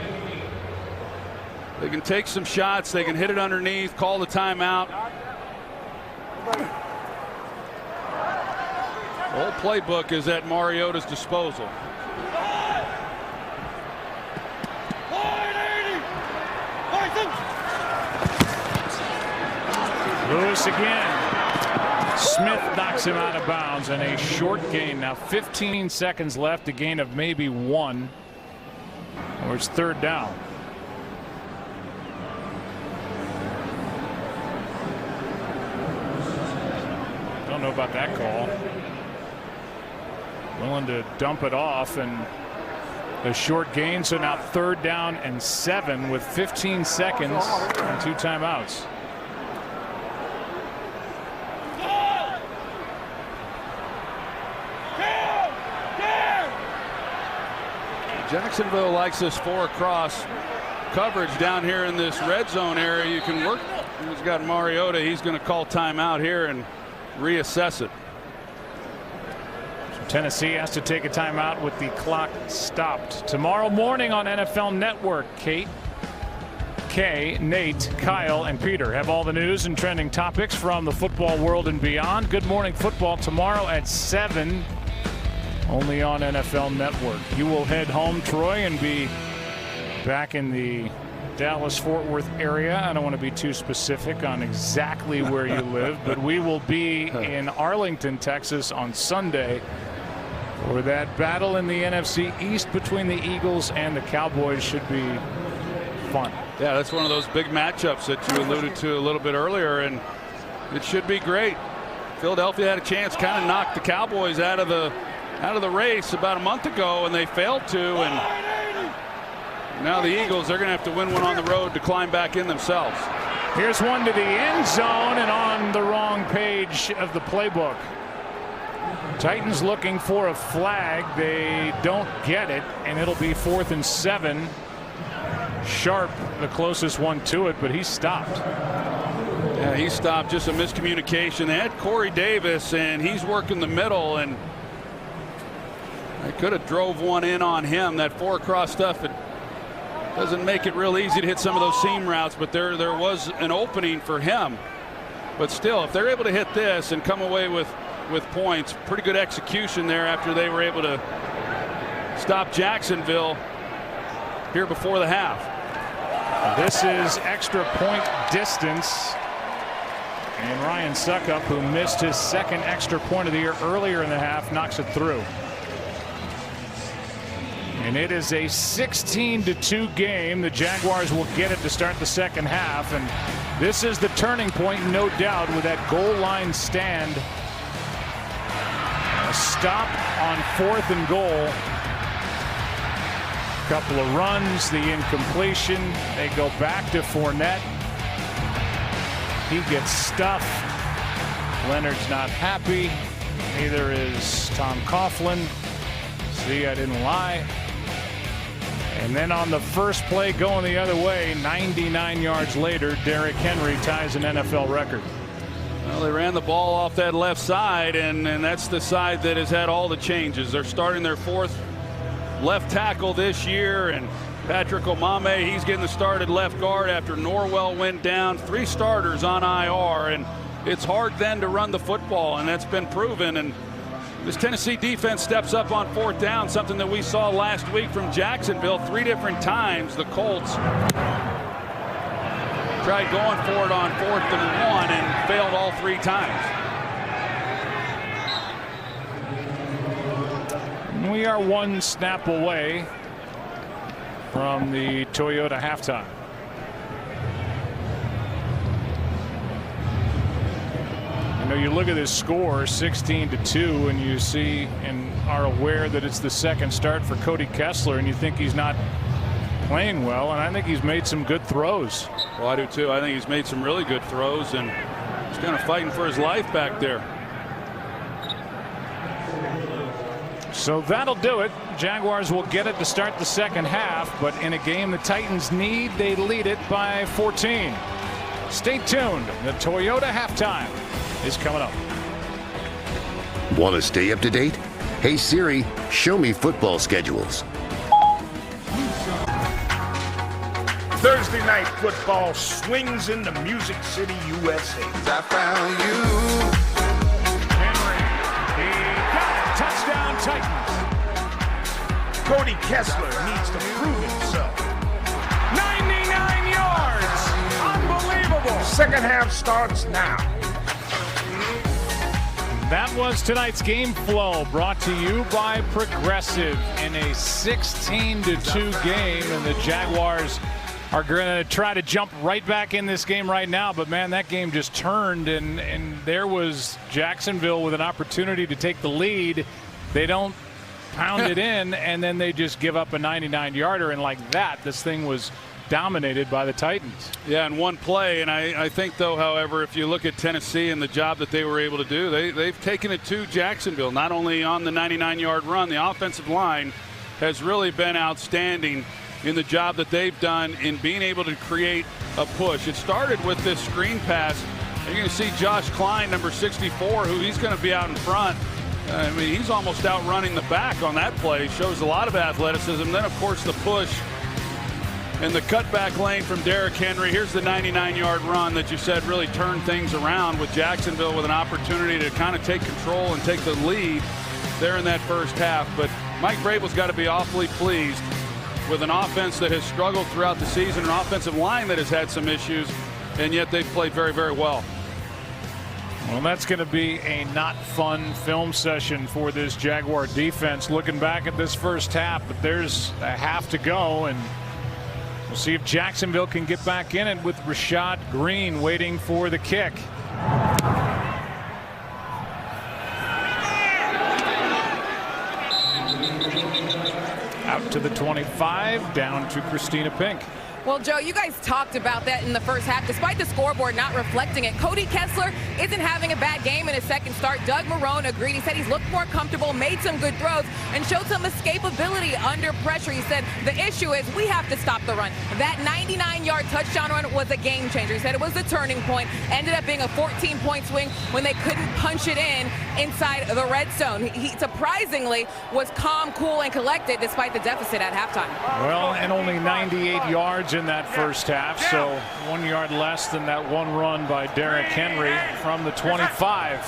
they can take some shots. They can hit it underneath, call the timeout. The whole playbook is at Mariota's disposal. Lewis again. Smith knocks him out of bounds, and a short gain. Now 15 seconds left, a gain of maybe 1, or it's 3rd down. Don't know about that call. Willing to dump it off, and a short gain, so now 3rd down and 7 with 15 seconds and 2 timeouts. Jacksonville likes this 4 across coverage down here in this red zone area. You can work. He's got Mariota. He's going to call timeout here and reassess it. So Tennessee has to take a timeout with the clock stopped. Tomorrow morning on NFL Network, Kate, Kay, Nate, Kyle, and Peter have all the news and trending topics from the football world and beyond. Good Morning Football tomorrow at 7. Only on NFL Network. You will head home, Troy, and be back in the Dallas-Fort Worth area. I don't want to be too specific on exactly where you live, but we will be in Arlington, Texas on Sunday for that battle in the NFC East between the Eagles and the Cowboys. Should be fun. Yeah, that's one of those big matchups that you alluded to a little bit earlier, and it should be great. Philadelphia had a chance, kind of knocked the Cowboys out of the out of the race about a month ago, and they failed to. And now the Eagles, they're going to have to win one on the road to climb back in themselves. Here's one to the end zone and on the wrong page of the playbook. Titans looking for a flag. They don't get it, and it'll be 4th and 7. Sharp, the closest one to it, but he stopped. Yeah, he stopped. Just a miscommunication. They had Corey Davis, and he's working the middle, and I could have drove one in on him. That 4-across stuff, it doesn't make it real easy to hit some of those seam routes, but there was an opening for him. But still, if they're able to hit this and come away with points, pretty good execution there after they were able to stop Jacksonville here before the half. This is extra point distance, and Ryan Suckup, who missed his second extra point of the year earlier in the half, knocks it through. And it is a 16-2 game. The Jaguars will get it to start the second half, and this is the turning point, no doubt, with that goal line stand. A stop on 4th and goal. Couple of runs, the incompletion. They go back to Fournette. He gets stuffed. Leonard's not happy. Neither is Tom Coughlin. See, I didn't lie. And then on the first play going the other way, 99 yards later, Derrick Henry ties an NFL record. Well, they ran the ball off that left side, and that's the side that has had all the changes. They're starting their 4th left tackle this year, and Patrick Omame, he's getting the start at left guard after Norwell went down. 3 starters on IR, and it's hard then to run the football, and that's been proven. And this Tennessee defense steps up on 4th down, something that we saw last week from Jacksonville 3 different times. The Colts tried going for it on 4th and 1 and failed all 3 times. We are 1 snap away from the Toyota halftime. You know, you look at this score, 16-2, and you see and are aware that it's the second start for Cody Kessler, and you think he's not playing well, and I think he's made some good throws. Well, I do too. I think he's made some really good throws, and he's kind of fighting for his life back there. So that'll do it. Jaguars will get it to start the second half, but in a game the Titans need, they lead it by 14. Stay tuned. The Toyota halftime is coming up. Want to stay up to date? Hey Siri, show me football schedules. Thursday night football swings into Music City, USA. I found you. Henry, he got it. Touchdown Titans. Cody Kessler needs to prove himself. 99 yards. Unbelievable. Second half starts now. That was tonight's game flow, brought to you by Progressive in a 16-2 game, and the Jaguars are going to try to jump right back in this game right now. But man, that game just turned, and there was Jacksonville with an opportunity to take the lead. They don't pound it in, and then they just give up a 99-yarder, and like that, this thing was dominated by the Titans. Yeah, in one play. And I think, though, however, if you look at Tennessee and the job that they were able to do, they've taken it to Jacksonville, not only on the 99-yard run. The offensive line has really been outstanding in the job that they've done in being able to create a push. It started with this screen pass. You're going to see Josh Klein, number 64, who he's going to be out in front. I mean, he's almost outrunning the back on that play. Shows a lot of athleticism. Then, of course, the push in the cutback lane from Derrick Henry. Here's the 99-yard run that you said really turned things around, with Jacksonville with an opportunity to kind of take control and take the lead there in that first half. But Mike Vrabel's got to be awfully pleased with an offense that has struggled throughout the season, an offensive line that has had some issues, and yet they've played very, very well. Well, that's going to be a not fun film session for this Jaguar defense, looking back at this first half. But there's a half to go, and we'll see if Jacksonville can get back in it with Rashad Green waiting for the kick. to the 25, down to Christina Pink. Well, Joe, you guys talked about that in the first half. Despite the scoreboard not reflecting it, Cody Kessler isn't having a bad game in his second start. Doug Marrone agreed. He said he's looked more comfortable, made some good throws, and showed some escapability under pressure. He said the issue is we have to stop the run. That 99-yard touchdown run was a game changer. He said it was a turning point. Ended up being a 14-point swing when they couldn't punch it in inside the red zone. He surprisingly was calm, cool, and collected despite the deficit at halftime. Well, and only 98 yards in that first half, so 1 yard less than that one run by Derrick Henry from the 25.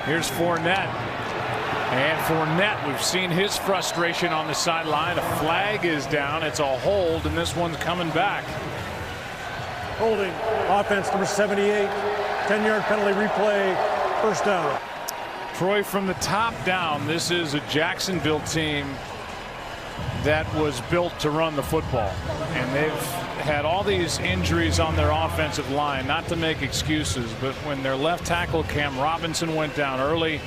Here's Fournette. And Fournette, we've seen his frustration on the sideline. A flag is down. It's a hold, and this one's coming back. Holding. Offense number 78. 10-yard penalty replay. First down. Troy, from the top down, this is a Jacksonville team that was built to run the football, and they've had all these injuries on their offensive line. Not to make excuses, but when their left tackle Cam Robinson went down early,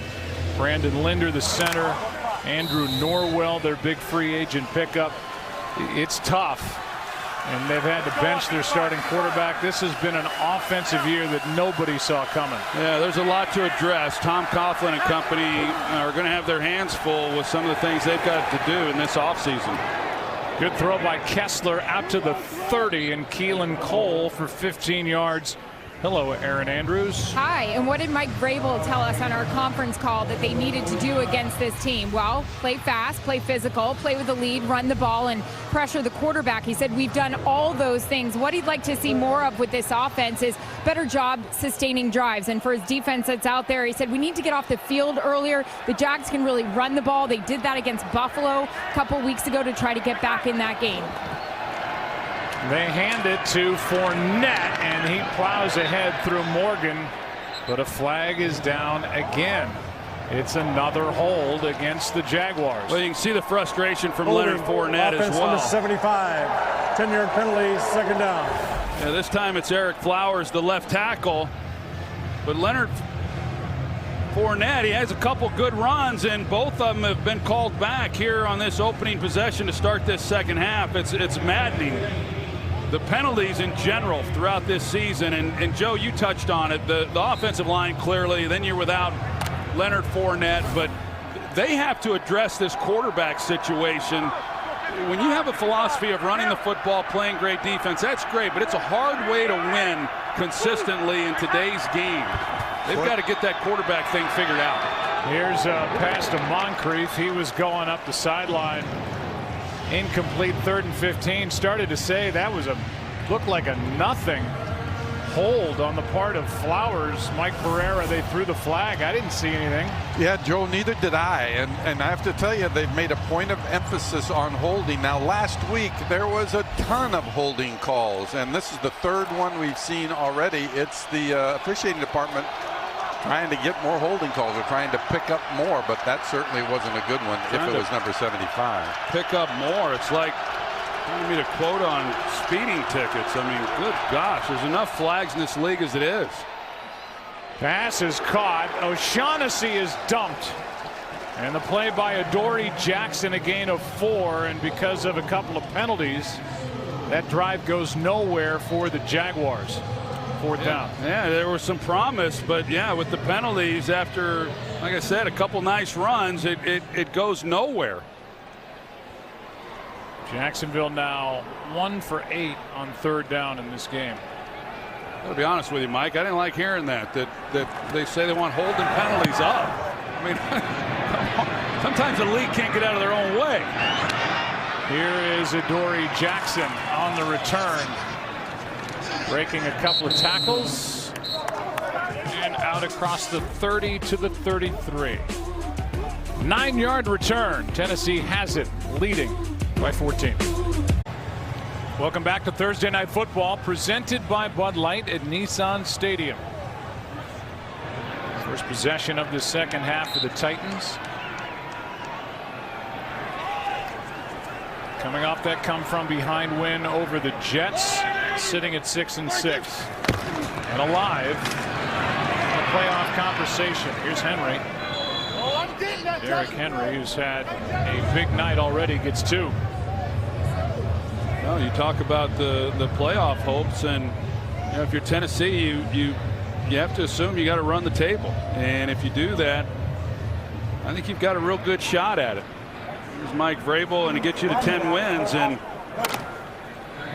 Brandon Linder, the center, Andrew Norwell, their big free agent pickup, it's tough, and they've had to bench their starting quarterback. This has been an offensive year that nobody saw coming. Yeah, there's a lot to address. Tom Coughlin and company are going to have their hands full with some of the things they've got to do in this offseason. Good throw by Kessler out to the 30, and Keelan Cole for 15 yards. Hello, Aaron Andrews. Hi, and what did Mike Vrabel tell us on our conference call that they needed to do against this team? Well, play fast, play physical, play with the lead, run the ball, and pressure the quarterback. He said we've done all those things. What he'd like to see more of with this offense is better job sustaining drives. And for his defense that's out there, he said we need to get off the field earlier. The Jags can really run the ball. They did that against Buffalo a couple weeks ago to try to get back in that game. They hand it to Fournette, and he plows ahead through Morgan, but a flag is down again. It's another hold against the Jaguars. Well, you can see the frustration from Leonard Fournette as well. Offense number 75. 10-yard penalty, second down. Yeah, this time it's Eric Flowers, the left tackle, but Leonard Fournette, he has a couple good runs, and both of them have been called back here on this opening possession to start this second half. It's maddening. The penalties in general throughout this season, and Joe, you touched on it, the offensive line clearly, then you're without Leonard Fournette, but they have to address this quarterback situation. When you have a philosophy of running the football, playing great defense, that's great, but it's a hard way to win consistently in today's game. They've got to get that quarterback thing figured out. Here's a pass to Moncrief. He was going up the sideline. Incomplete, 3rd and 15. Started to say that was looked like a nothing hold on the part of Flowers. Mike Pereira, they threw the flag. I didn't see anything. Yeah, Joe, neither did I. And I have to tell you, they've made a point of emphasis on holding. Now, last week, there was a ton of holding calls, and this is the third one we've seen already. It's the officiating department trying to get more holding calls. They're trying to pick up more, but that certainly wasn't a good one if it was number 75. Pick up more. It's like telling me to quote on speeding tickets. I mean, good gosh, there's enough flags in this league as it is. Pass is caught. O'Shaughnessy is dumped. And the play by Adoree Jackson, a gain of 4, and because of a couple of penalties, that drive goes nowhere for the Jaguars. 4th down. Yeah, there was some promise, but yeah, with the penalties after, like I said, a couple nice runs, it goes nowhere. Jacksonville now 1 for 8 on 3rd down in this game. I'll be honest with you, Mike, I didn't like hearing that they say they want holding penalties up. I mean, sometimes the league can't get out of their own way. Here is Adoree Jackson on the return, breaking a couple of tackles and out across the 30 to the 33. 9-yard return. Tennessee has it, leading by 14. Welcome back to Thursday Night Football, presented by Bud Light at Nissan Stadium. First possession of the second half for the Titans. Coming off that come from behind win over the Jets, sitting at 6-6 and alive in the playoff conversation. Here's Henry. Derrick Henry, who's had a big night already, gets 2. Well, you talk about the playoff hopes, and you know, if you're Tennessee, you have to assume you got to run the table, and if you do that, I think you've got a real good shot at it. Here's Mike Vrabel, and it gets you to 10 wins, and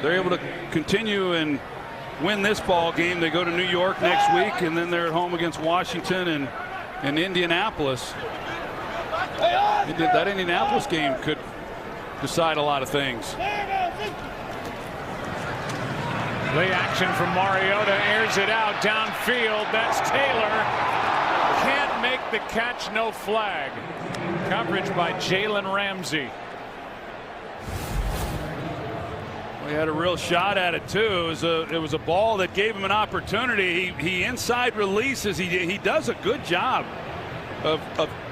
they're able to continue and win this ball game. They go to New York next week, and then they're at home against Washington and Indianapolis. That Indianapolis game could decide a lot of things. Play action from Mariota, airs it out downfield. That's Taylor. Can't make the catch, no flag. Coverage by Jalen Ramsey. He had a real shot at it too. It was a ball that gave him an opportunity. He inside releases. He does a good job of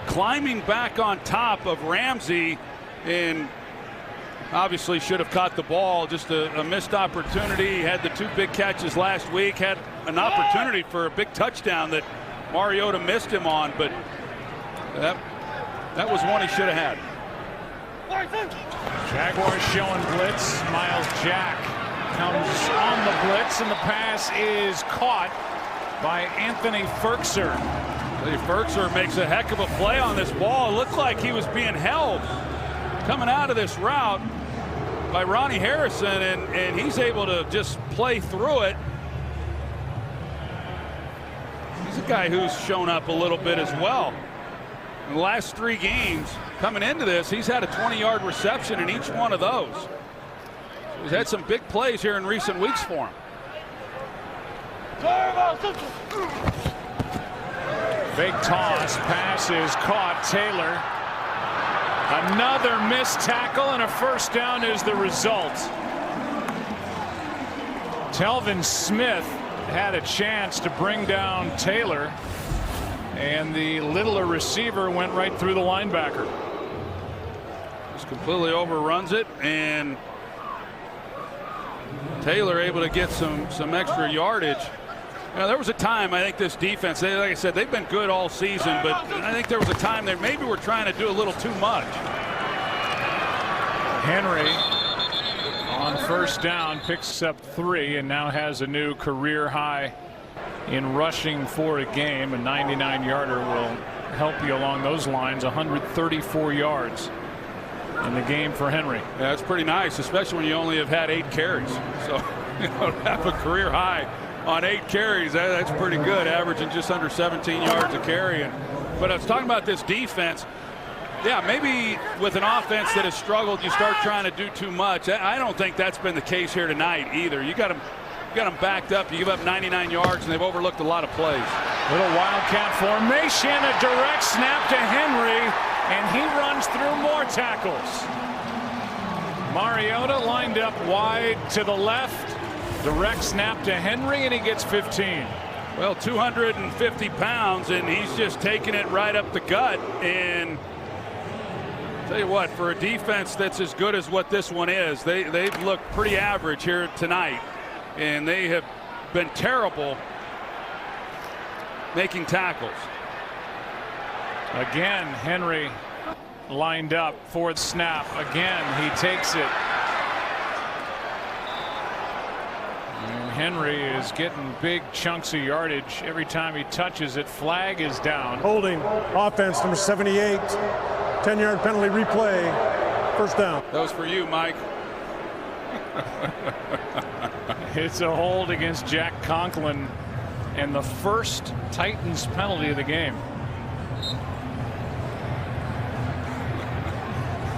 climbing back on top of Ramsey, and obviously should have caught the ball. Just a missed opportunity. He had the 2 big catches last week. Had an opportunity for a big touchdown that Mariota missed him on, but that was one he should have had. Jaguars showing blitz. Miles Jack comes on the blitz, and the pass is caught by Anthony Firkser. Firkser makes a heck of a play on this ball. It looked like he was being held coming out of this route by Ronnie Harrison, and he's able to just play through it. He's a guy who's shown up a little bit as well. In the last 3 games coming into this, he's had a 20-yard reception in each one of those. So he's had some big plays here in recent weeks for him. Fake toss, pass is caught. Taylor. Another missed tackle, and a first down is the result. Telvin Smith had a chance to bring down Taylor, and the littler receiver went right through the linebacker. Just completely overruns it, and Taylor able to get some extra yardage. You know, there was a time, I think, this defense, like I said, they've been good all season, but I think there was a time that maybe we're trying to do a little too much. Henry on first down picks up 3 and now has a new career high in rushing for a game. A 99-yarder will help you along those lines. 134 yards in the game for Henry. Yeah, that's pretty nice, especially when you only have had 8 carries. So, you know, to have a career high on 8 carries, that's pretty good, averaging just under 17 yards a carry. But I was talking about this defense. Yeah, maybe with an offense that has struggled, you start trying to do too much. I don't think that's been the case here tonight either. You got them backed up. You give up 99 yards, and they've overlooked a lot of plays. Little wildcat formation, a direct snap to Henry, and he runs through more tackles. Mariota lined up wide to the left. Direct snap to Henry, and he gets 15. Well, 250 pounds, and he's just taking it right up the gut. And tell you what, for a defense that's as good as what this one is, they've looked pretty average here tonight, and they have been terrible making tackles. Again, Henry lined up for the snap. Again, he takes it. And Henry is getting big chunks of yardage every time he touches it. Flag is down. Holding offense number 78. 10-yard penalty replay. First down. That was for you, Mike. It's a hold against Jack Conklin, and the first Titans penalty of the game.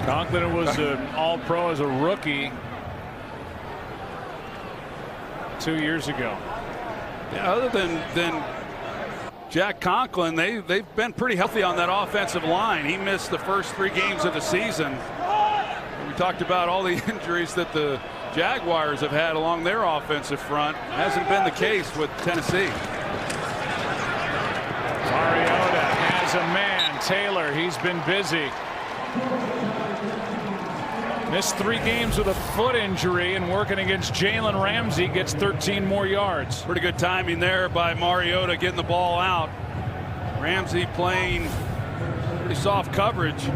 Conklin was an All-Pro as a rookie 2 years ago. Yeah, other than Jack Conklin, they've been pretty healthy on that offensive line. He missed the first 3 games of the season. We talked about all the injuries that the Jaguars have had along their offensive front. Hasn't been the case with Tennessee. Mariota has a man. Taylor, he's been busy. Missed 3 games with a foot injury, and working against Jalen Ramsey, gets 13 more yards. Pretty good timing there by Mariota getting the ball out. Ramsey playing Pretty soft coverage,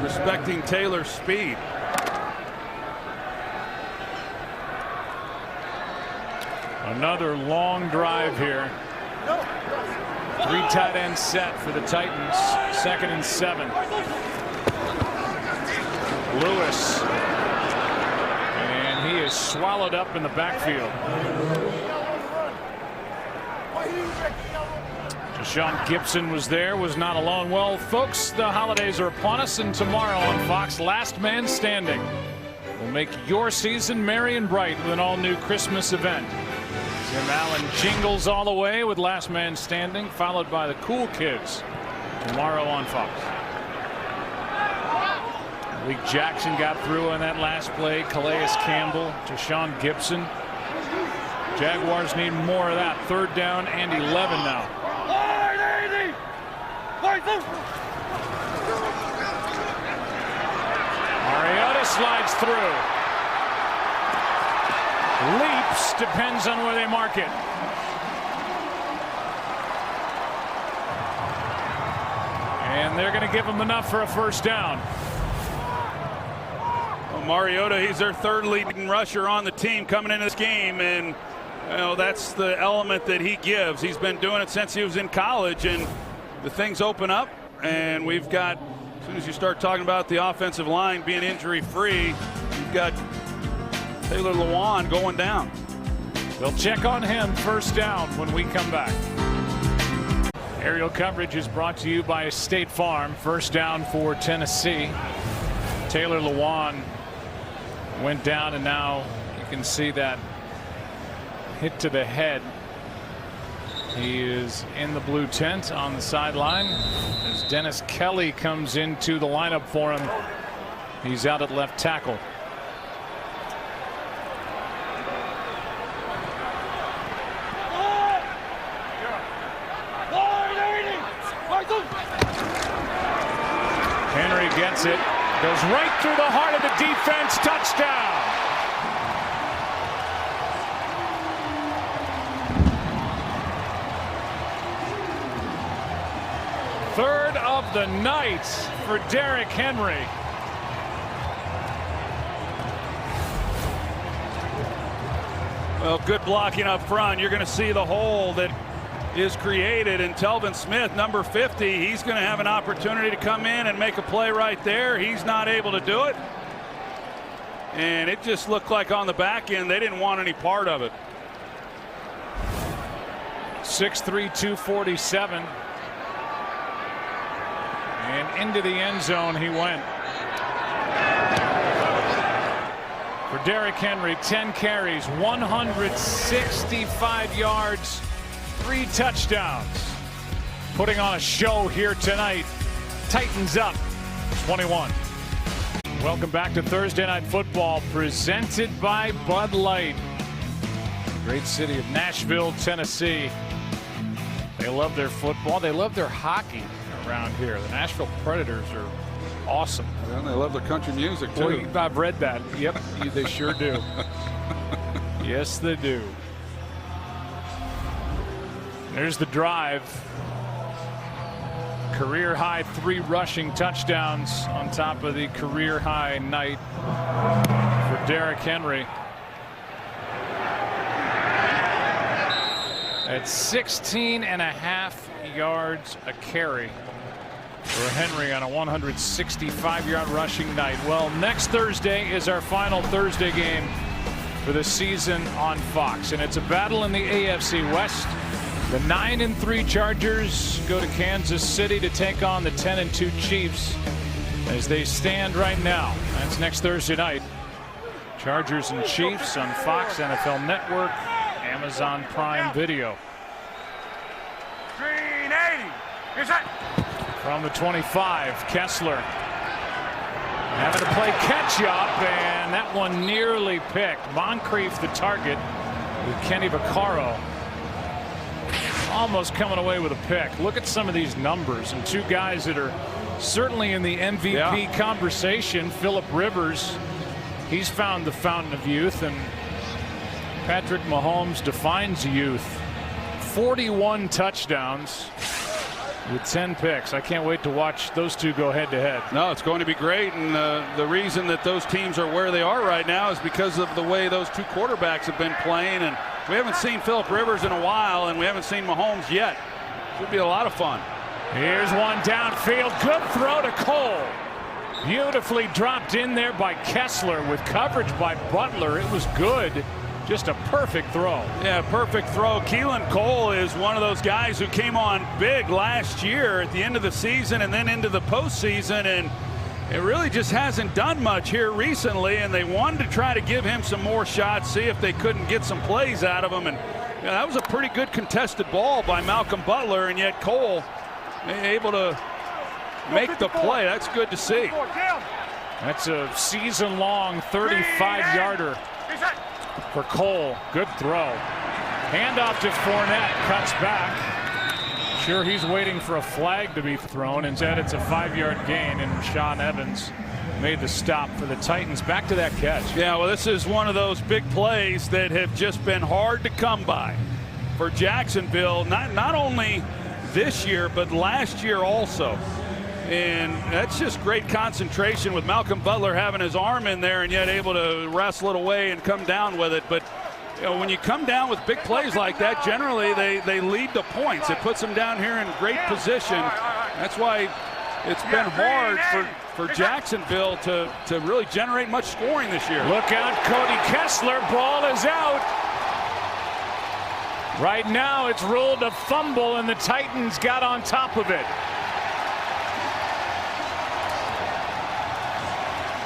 respecting Taylor's speed. Another long drive here. 3 tight end set for the Titans. 2nd and 7. Lewis. And he is swallowed up in the backfield. Deshaun Gibson was there, was not alone. Well, folks, the holidays are upon us, and tomorrow on Fox, Last Man Standing will make your season merry and bright with an all-new Christmas event. Tim Allen jingles all the way with Last Man Standing, followed by the Cool Kids tomorrow on Fox. Malik Jackson got through on that last play. Calais Campbell, Deshaun Gibson. Jaguars need more of that. 3rd down and 11 now. Mariota slides through. Leaps, depends on where they mark it. And they're going to give him enough for a 1st down. Well, Mariota, he's their 3rd leading rusher on the team coming into this game, and that's the element that he gives. He's been doing it since he was in college, and the things open up, and we've got, as soon as you start talking about the offensive line being injury-free, you've got Taylor Lewan going down. They'll check on him 1st down when we come back. Aerial coverage is brought to you by State Farm. 1st down for Tennessee. Taylor Lewan went down, and now you can see that hit to the head. He is in the blue tent on the sideline as Dennis Kelly comes into the lineup for him. He's out at left tackle. Henry gets it, goes right through the heart of the defense. Touchdown. Third of the night for Derrick Henry. Well, good blocking up front. You're going to see the hole that is created, and Telvin Smith, number 50, he's going to have an opportunity to come in and make a play right there. He's not able to do it, and it just looked like on the back end they didn't want any part of it. 6'3", 247. And into the end zone he went. For Derrick Henry, 10 carries, 165 yards, 3 touchdowns. Putting on a show here tonight. Titans up 21. Welcome back to Thursday Night Football, presented by Bud Light. Great city of Nashville, Tennessee. They love their football. They love their hockey around here. The Nashville Predators are awesome. And they love their country music, too. Boy, I've read that. Yep, they sure do. Yes, they do. There's the drive. Career high 3 rushing touchdowns on top of the career high night for Derrick Henry. At 16.5 yards a carry for Henry on a 165-yard rushing night. Well, next Thursday is our final Thursday game for the season on Fox, and it's a battle in the AFC West. The 9-3 Chargers go to Kansas City to take on the 10-2 Chiefs as they stand right now. That's next Thursday night. Chargers and Chiefs on Fox, NFL Network, Amazon Prime Video. Green 80. Here's that. From the 25, Kessler having to play catch up, and that one nearly picked. Moncrief the target with Kenny Vaccaro. Almost coming away with a pick. Look at some of these numbers, and 2 guys that are certainly in the MVP conversation. Phillip Rivers, he's found the fountain of youth, and Patrick Mahomes defines youth. 41 touchdowns. with 10 picks. I can't wait to watch those two go head to head. No, it's going to be great, and the reason that those teams are where they are right now is because of the way those two quarterbacks have been playing, and we haven't seen Phillip Rivers in a while, and we haven't seen Mahomes yet. Should be a lot of fun. Here's one downfield. Good throw to Cole. Beautifully dropped in there by Kessler with coverage by Butler. It was good. Just a perfect throw. Yeah, perfect throw. Keelan Cole is one of those guys who came on big last year at the end of the season and then into the postseason, and it really just hasn't done much here recently, and they wanted to try to give him some more shots, see if they couldn't get some plays out of him, and that was a pretty good contested ball by Malcolm Butler, and yet Cole able to make the play. That's good to see. That's a season-long 35-yarder for Cole. Good throw. Handoff to Fournette. Cuts back. Sure, he's waiting for a flag to be thrown. Instead, it's a 5-yard gain, and Sean Evans made the stop for the Titans. Back to that catch. Yeah, well, this is one of those big plays that have just been hard to come by for Jacksonville. Not only this year, but last year also. And that's just great concentration with Malcolm Butler having his arm in there and yet able to wrestle it away and come down with it. But you know, when you come down with big plays like that, generally they lead to points. It puts them down here in great position. That's why it's been hard for Jacksonville to really generate much scoring this year. Look out, Cody Kessler. Ball is out. Right now it's ruled a fumble, and the Titans got on top of it.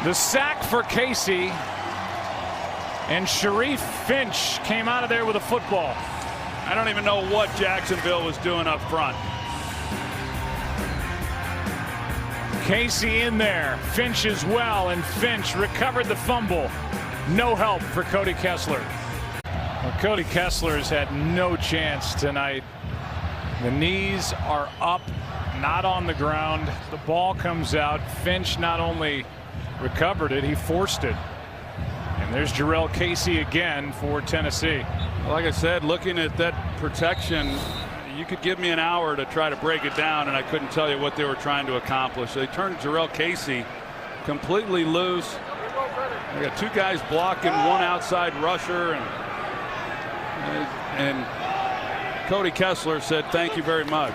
The sack for Casey, and Sharif Finch came out of there with a football. I don't even know what Jacksonville was doing up front. Casey in there, Finch as well, and Finch recovered the fumble. No help for Cody Kessler. Well, Cody Kessler has had no chance tonight. The knees are up, not on the ground. The ball comes out. Finch not only recovered it, he forced it. And there's Jarrell Casey again for Tennessee. Like I said, looking at that protection, you could give me an hour to try to break it down, and I couldn't tell you what they were trying to accomplish. They turned Jarrell Casey completely loose. They got two guys blocking, one outside rusher, and Cody Kessler said, "Thank you very much."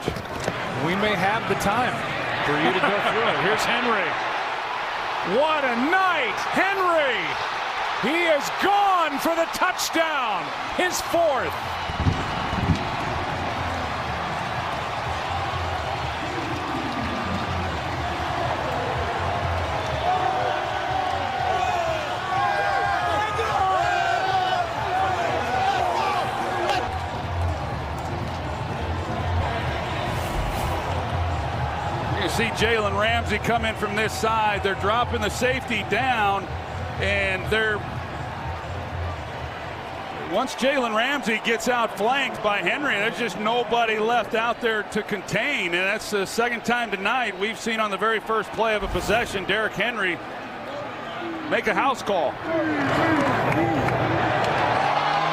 We may have the time for you to go through it. Here's Henry. What a night! Henry! He is gone for the touchdown, his fourth. See Jalen Ramsey come in from this side. They're dropping the safety down, and once Jalen Ramsey gets outflanked by Henry, there's just nobody left out there to contain, and that's the second time tonight we've seen on the very first play of a possession Derrick Henry make a house call.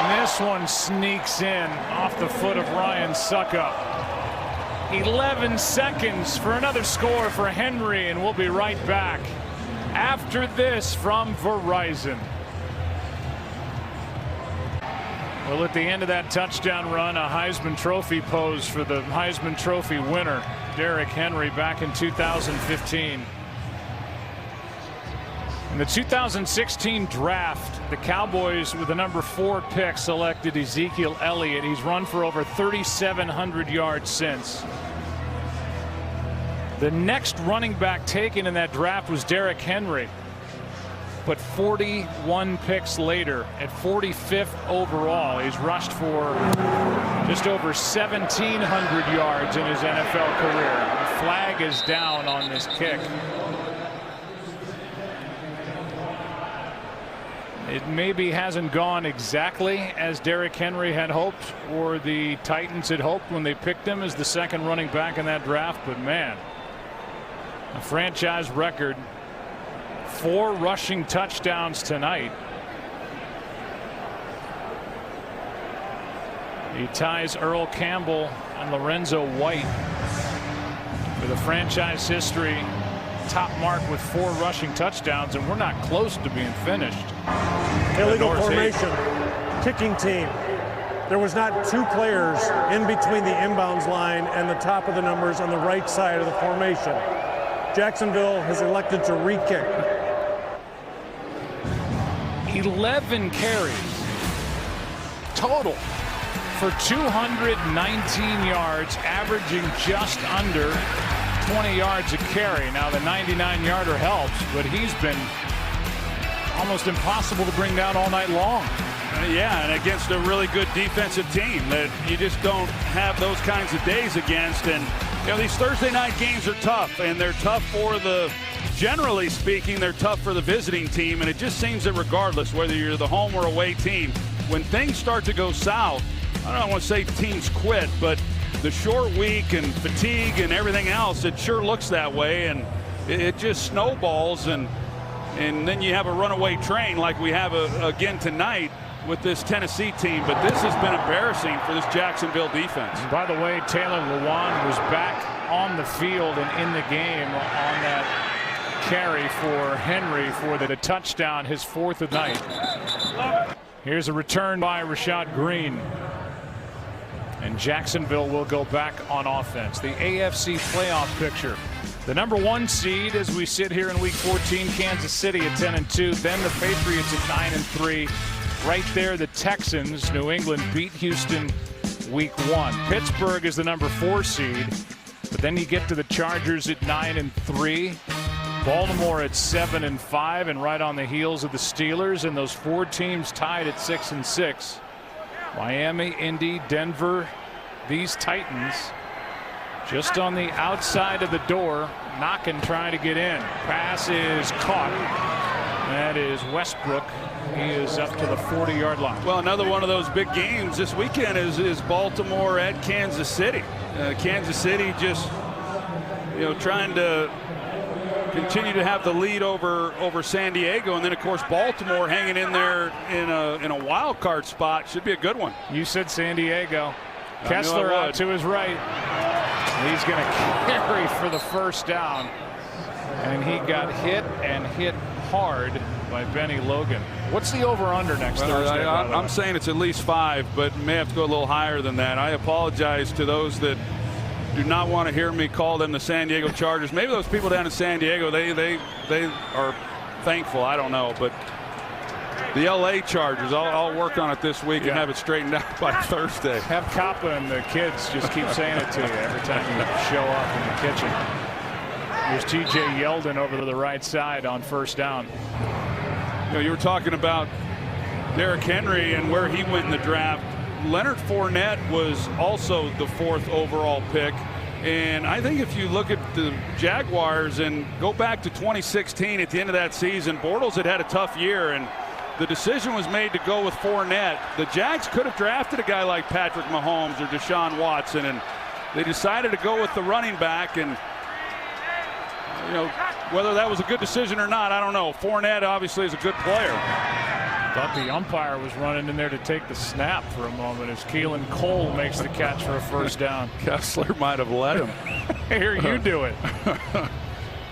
And this one sneaks in off the foot of Ryan Suckup. 11 seconds for another score for Henry, and we'll be right back after this from Verizon. Well, at the end of that touchdown run, a Heisman Trophy pose for the Heisman Trophy winner, Derrick Henry, back in 2015. In the 2016 draft, the Cowboys, with the number 4 pick, selected Ezekiel Elliott. He's run for over 3,700 yards since. The next running back taken in that draft was Derrick Henry. But 41 picks later, at 45th overall, he's rushed for just over 1,700 yards in his NFL career. The flag is down on this kick. It maybe hasn't gone exactly as Derrick Henry had hoped, or the Titans had hoped when they picked him as the second running back in that draft, but man, a franchise record, 4 rushing touchdowns tonight. He ties Earl Campbell and Lorenzo White for the franchise history top mark with 4 rushing touchdowns, and we're not close to being finished. Illegal formation, kicking team. There was not 2 players in between the inbounds line and the top of the numbers on the right side of the formation. Jacksonville has elected to re-kick. 11 carries total for 219 yards, averaging just under 20 yards a carry. Now the 99-yarder helps, but he's been almost impossible to bring down all night long. Yeah, and against a really good defensive team that you just don't have those kinds of days against. And you know, these Thursday night games are tough, and they're tough for the, generally speaking, they're tough for the visiting team. And it just seems that regardless whether you're the home or away team, when things start to go south, I don't want to say teams quit, but the short week and fatigue and everything else, it sure looks that way, and it just snowballs, and then you have a runaway train like we have again tonight with this Tennessee team. But this has been embarrassing for this Jacksonville defense. And by the way, Taylor Lewan was back on the field and in the game on that carry for Henry for the touchdown, his 4th of the night. Here's a return by Rashad Green. And Jacksonville will go back on offense. The AFC playoff picture. The number 1 seed as we sit here in week 14, Kansas City at 10-2. Then the Patriots at 9-3. Right there, the Texans. New England beat Houston week 1. Pittsburgh is the number 4 seed. But then you get to the Chargers at 9-3. Baltimore at 7-5, and right on the heels of the Steelers, and those 4 teams tied at 6-6. Miami, Indy, Denver, these Titans just on the outside of the door, knocking, trying to get in. Pass is caught. That is Westbrook. He is up to the 40-yard line. Well, another one of those big games this weekend is Baltimore at Kansas City. Kansas City just, you know, trying to continue to have the lead over San Diego, and then of course Baltimore hanging in there in a wild card spot. Should be a good one. You said San Diego. Kessler out to his right. He's going to carry for the first down, and he got hit and hit hard by Benny Logan. What's the over/under next Thursday? I'm saying it's at least 5, but may have to go a little higher than that. I apologize to those that do not want to hear me call them the San Diego Chargers. Maybe those people down in San Diego, they are thankful. I don't know, but the LA Chargers, I'll work on it this week and have it straightened out by Thursday. Have Kappa and the kids just keep saying it to you every time you show up in the kitchen. Here's TJ Yeldon over to the right side on first down. You know, you were talking about Derrick Henry and where he went in the draft. Leonard Fournette was also the 4th overall pick. And I think if you look at the Jaguars and go back to 2016 at the end of that season, Bortles had a tough year, and the decision was made to go with Fournette. The Jags could have drafted a guy like Patrick Mahomes or Deshaun Watson, and they decided to go with the running back. And you know, whether that was a good decision or not, I don't know. Fournette obviously is a good player. Thought the umpire was running in there to take the snap for a moment as Keelan Cole makes the catch for a first down. Kessler might have let him. Here, you do it.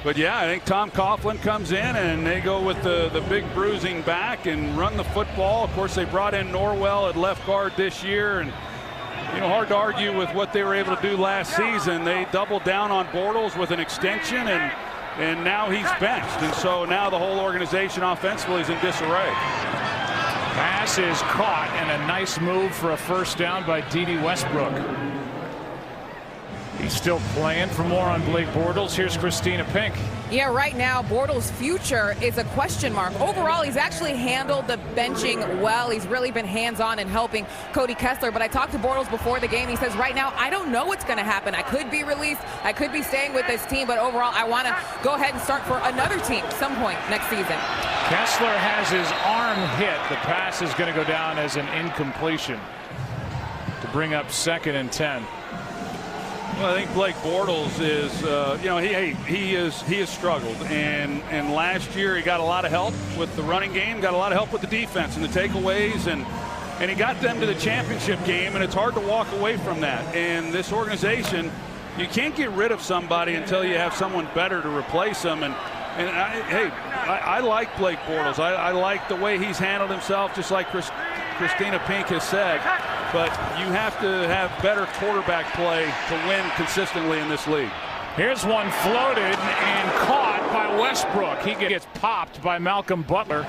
But yeah, I think Tom Coughlin comes in and they go with the big bruising back and run the football. Of course, they brought in Norwell at left guard this year, and you know, hard to argue with what they were able to do last season. They doubled down on Bortles with an extension, and now he's benched, and so now the whole organization offensively is in disarray. Pass is caught, and a nice move for a first down by Dede Westbrook. He's still playing. For more on Blake Bortles, here's Christina Pink. Yeah, right now, Bortles' future is a question mark. Overall, he's actually handled the benching well. He's really been hands-on in helping Cody Kessler. But I talked to Bortles before the game. He says, right now, I don't know what's going to happen. I could be released. I could be staying with this team. But overall, I want to go ahead and start for another team at some point next season. Kessler has his arm hit. The pass is going to go down as an incompletion to bring up 2nd and 10. Well, I think Blake Bortles is, you know, he has struggled, and last year he got a lot of help with the running game, got a lot of help with the defense and the takeaways, and he got them to the championship game, and it's hard to walk away from that. And this organization you can't get rid of somebody until you have someone better to replace them. And I like Blake Bortles. I like the way he's handled himself, just like Christina Pink has said. But you have to have better quarterback play to win consistently in this league. Here's one floated and caught by Westbrook. He gets popped by Malcolm Butler.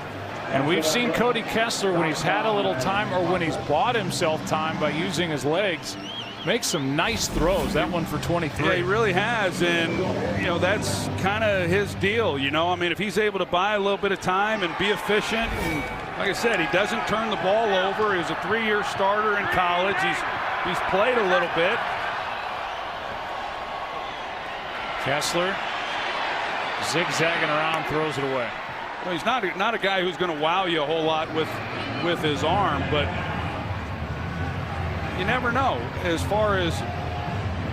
And we've seen Cody Kessler, when he's had a little time or when he's bought himself time by using his legs, make some nice throws. That one for 23. Yeah, he really has. And, you know, that's kind of his deal. You know, I mean, if he's able to buy a little bit of time and be efficient, and like I said, he doesn't turn the ball over. He was a 3-year starter in college. He's played a little bit. Kessler zigzagging around, throws it away. Well, he's not a guy who's going to wow you a whole lot with his arm, but you never know as far as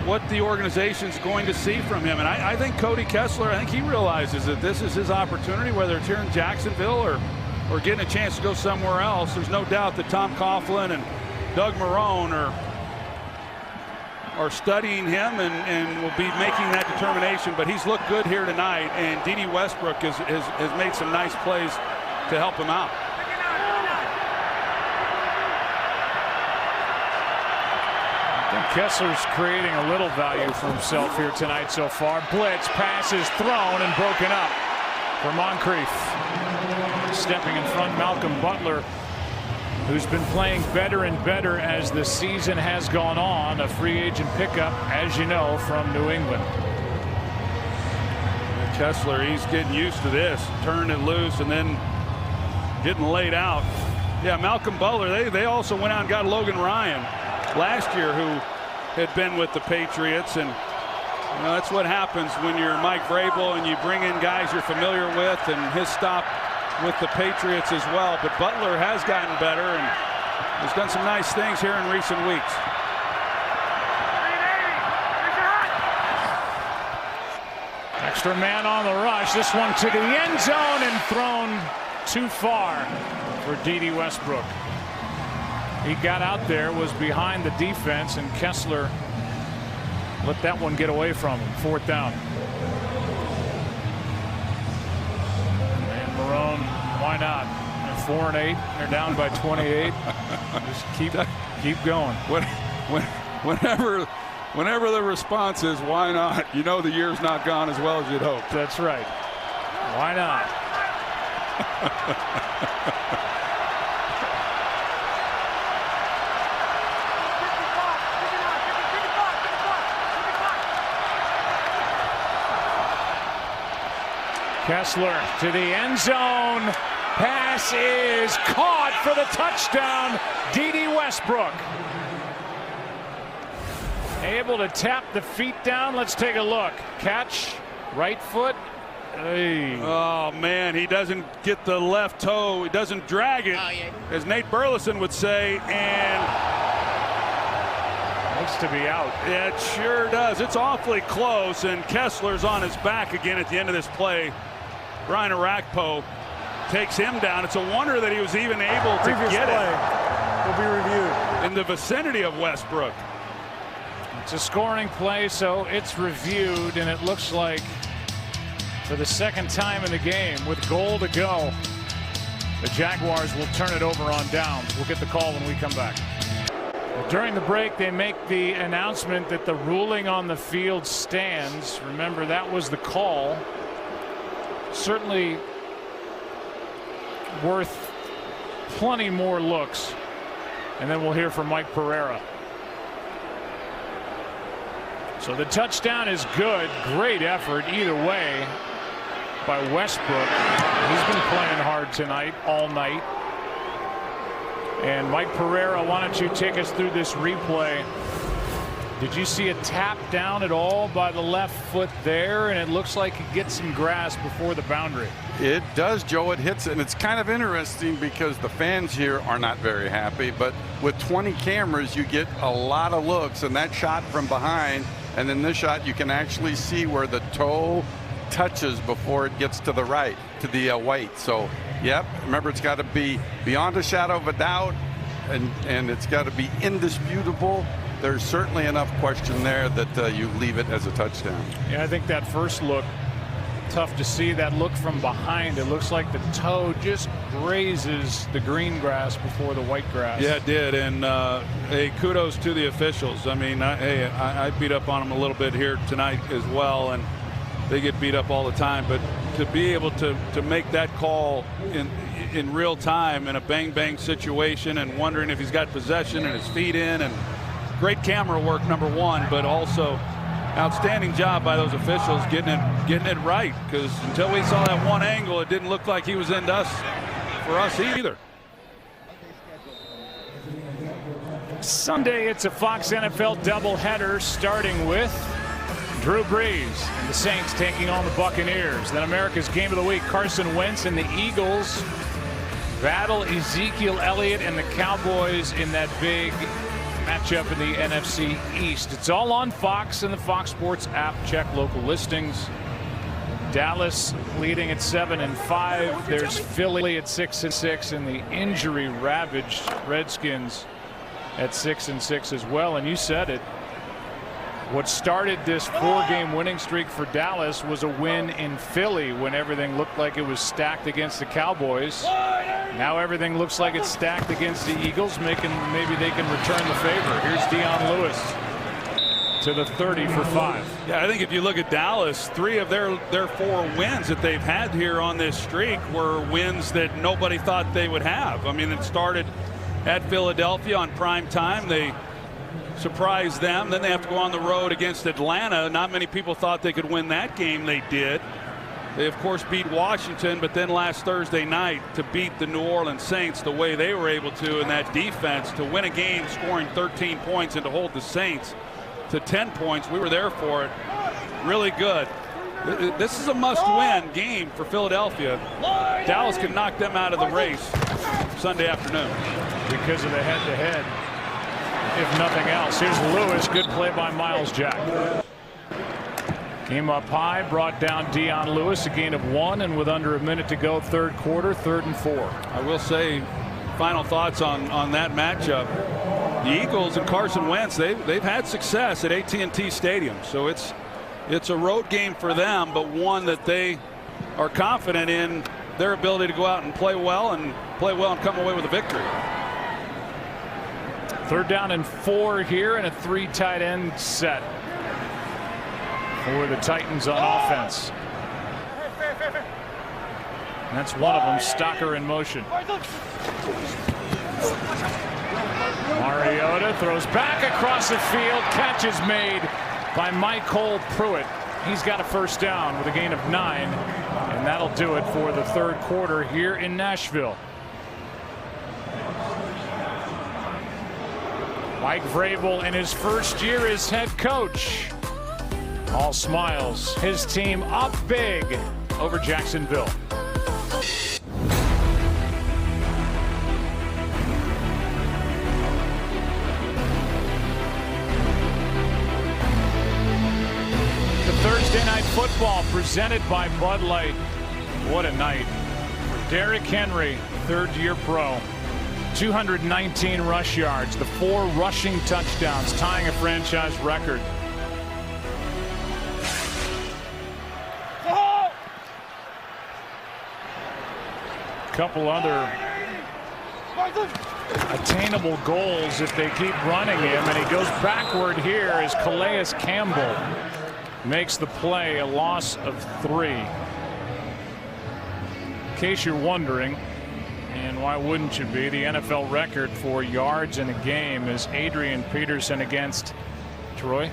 what the organization's going to see from him. And I think Cody Kessler, I think he realizes that this is his opportunity, whether it's here in Jacksonville or getting a chance to go somewhere else. There's no doubt that Tom Coughlin and Doug Marrone are studying him and will be making that determination. But he's looked good here tonight, and D.D. Westbrook has made some nice plays to help him out. I think Kessler's creating a little value for himself here tonight so far. Blitz, passes thrown and broken up for Moncrief. Stepping in front, Malcolm Butler, who's been playing better and better as the season has gone on. A free agent pickup, as you know, from New England. Kessler, he's getting used to this, turning it loose and then getting laid out. Yeah, Malcolm Butler, they also went out and got Logan Ryan last year, who had been with the Patriots. And you know, that's what happens when you're Mike Vrabel and you bring in guys you're familiar with, and his stop with the Patriots as well. But Butler has gotten better and has done some nice things here in recent weeks. Extra man on the rush. This one to the end zone and thrown too far for D.D. Westbrook. He got out there, was behind the defense, and Kessler let that one get away from him. 4th down. Marrone, why not? They're 4-8. They're down by 28. Just keep going. Whenever the response is why not, you know the year's not gone as well as you'd hope. That's right. Why not? Kessler to the end zone. Pass is caught for the touchdown. D.D. Westbrook. Able to tap the feet down. Let's take a look. Catch, right foot. Hey. Oh, man, he doesn't get the left toe. He doesn't drag it, as Nate Burleson would say, and looks to be out. Yeah, it sure does. It's awfully close, and Kessler's on his back again at the end of this play. Brian Arakpo takes him down. It's a wonder that he was even able to get it. Will be reviewed in the vicinity of Westbrook. It's a scoring play, so it's reviewed, and it looks like for the 2nd time in the game, with goal to go, the Jaguars will turn it over on downs. We'll get the call when we come back. During the break, they make the announcement that the ruling on the field stands. Remember, that was the call. Certainly worth plenty more looks. And then we'll hear from Mike Pereira. So the touchdown is good. Great effort either way by Westbrook. He's been playing hard tonight, all night. And Mike Pereira, why don't you take us through this replay? Did you see a tap down at all by the left foot there? And it looks like he gets some grass before the boundary. It does, Joe. It hits it. And it's kind of interesting because the fans here are not very happy. But with 20 cameras, you get a lot of looks. And that shot from behind, and then this shot, you can actually see where the toe touches before it gets to the right, to the white. So, yep, remember, it's got to be beyond a shadow of a doubt. And it's got to be indisputable. there's certainly enough question there that you leave it as a touchdown. Yeah, I think that first look, tough to see that look from behind. It looks like the toe just grazes the green grass before the white grass. Yeah, it did. And hey, kudos to the officials. I mean, I beat up on them a little bit here tonight as well, and they get beat up all the time. But to be able to make that call in real time in a bang situation and wondering if he's got possession and his feet in, and great camera work, number one, but also outstanding job by those officials getting it right, because until we saw that one angle, it didn't look like he was into us for us either. Sunday, it's a Fox NFL doubleheader, starting with Drew Brees and the Saints taking on the Buccaneers. Then America's Game of the Week, Carson Wentz and the Eagles battle Ezekiel Elliott and the Cowboys in that big matchup in the NFC East. It's all on Fox and the Fox Sports app. Check local listings. Dallas leading at 7-5. There's Philly at 6-6, and the injury-ravaged Redskins at 6-6 as well. And you said it. What started this 4-game winning streak for Dallas was a win in Philly when everything looked like it was stacked against the Cowboys. Now everything looks like it's stacked against the Eagles, making maybe they can return the favor. Here's Dion Lewis to the 30 for 5. Yeah, I think if you look at Dallas, 3 of their 4 wins that they've had here on this streak were wins that nobody thought they would have. I mean, it started at Philadelphia on prime time. They surprised them. Then they have to go on the road against Atlanta. Not many people thought they could win that game. They did. They, of course, beat Washington, but then last Thursday night to beat the New Orleans Saints the way they were able to in that defense, to win a game scoring 13 points and to hold the Saints to 10 points. We were there for it. Really good. This is a must-win game for Philadelphia. Dallas can knock them out of the race Sunday afternoon. Because of the head-to-head, if nothing else. Here's Lewis. Good play by Miles Jack. Came up high, brought down Dion Lewis, a gain of 1, and with under a minute to go, third quarter, 3rd and 4. I will say, final thoughts on that matchup. The Eagles and Carson Wentz, they've had success at AT&T Stadium, so it's a road game for them, but one that they are confident in their ability to go out and play well and come away with a victory. 3rd down and 4 here, and a 3 tight end set for the Titans on offense. That's one of them. Stocker in motion. Mariota throws back across the field. Catch is made by Michael Pruitt. He's got a first down with a gain of 9, and that'll do it for the 3rd quarter here in Nashville. Mike Vrabel in his first year as head coach. All smiles. His team up big over Jacksonville. The Thursday Night Football presented by Bud Light. What a night for Derrick Henry, 3rd-year pro. 219 rush yards, the 4 rushing touchdowns, tying a franchise record. Couple other attainable goals if they keep running him, and he goes backward here as Calais Campbell makes the play, a loss of 3. In case you're wondering, and why wouldn't you be, the NFL record for yards in a game is Adrian Peterson against Troy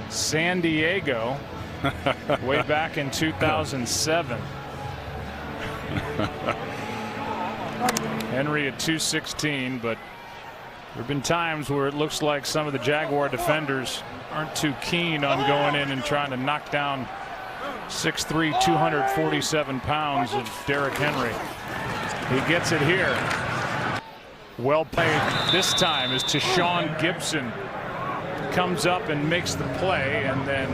San Diego way back in 2007. Henry at 216, but there have been times where it looks like some of the Jaguar defenders aren't too keen on going in and trying to knock down 6'3", 247 pounds of Derrick Henry. He gets it here. Well played this time as Tashawn Gibson comes up and makes the play, and then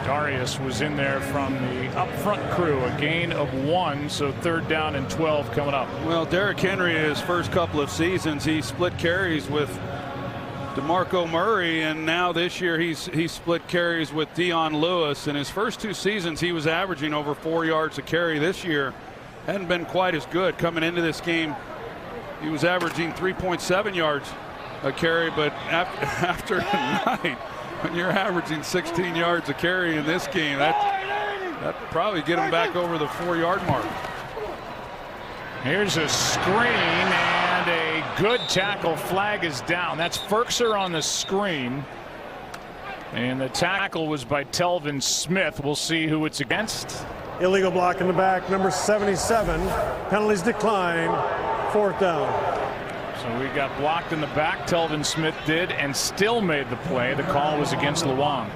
Darius was in there from the up front crew. A gain of 1, so 3rd down and 12 coming up. Well, Derrick Henry, his first couple of seasons, he split carries with DeMarco Murray, and now this year he's split carries with Dion Lewis. In his first 2 seasons, he was averaging over 4 yards a carry. This year hadn't been quite as good. Coming into this game, he was averaging 3.7 yards a carry, but after tonight, when you're averaging 16 yards a carry in this game, that probably get him back over the 4-yard mark. Here's a screen and a good tackle. Flag is down. That's Ferkser on the screen. And the tackle was by Telvin Smith. We'll see who it's against. Illegal block in the back, number 77. Penalties declined. 4th down. So we got blocked in the back. Telvin Smith did and still made the play. The call was against Luong.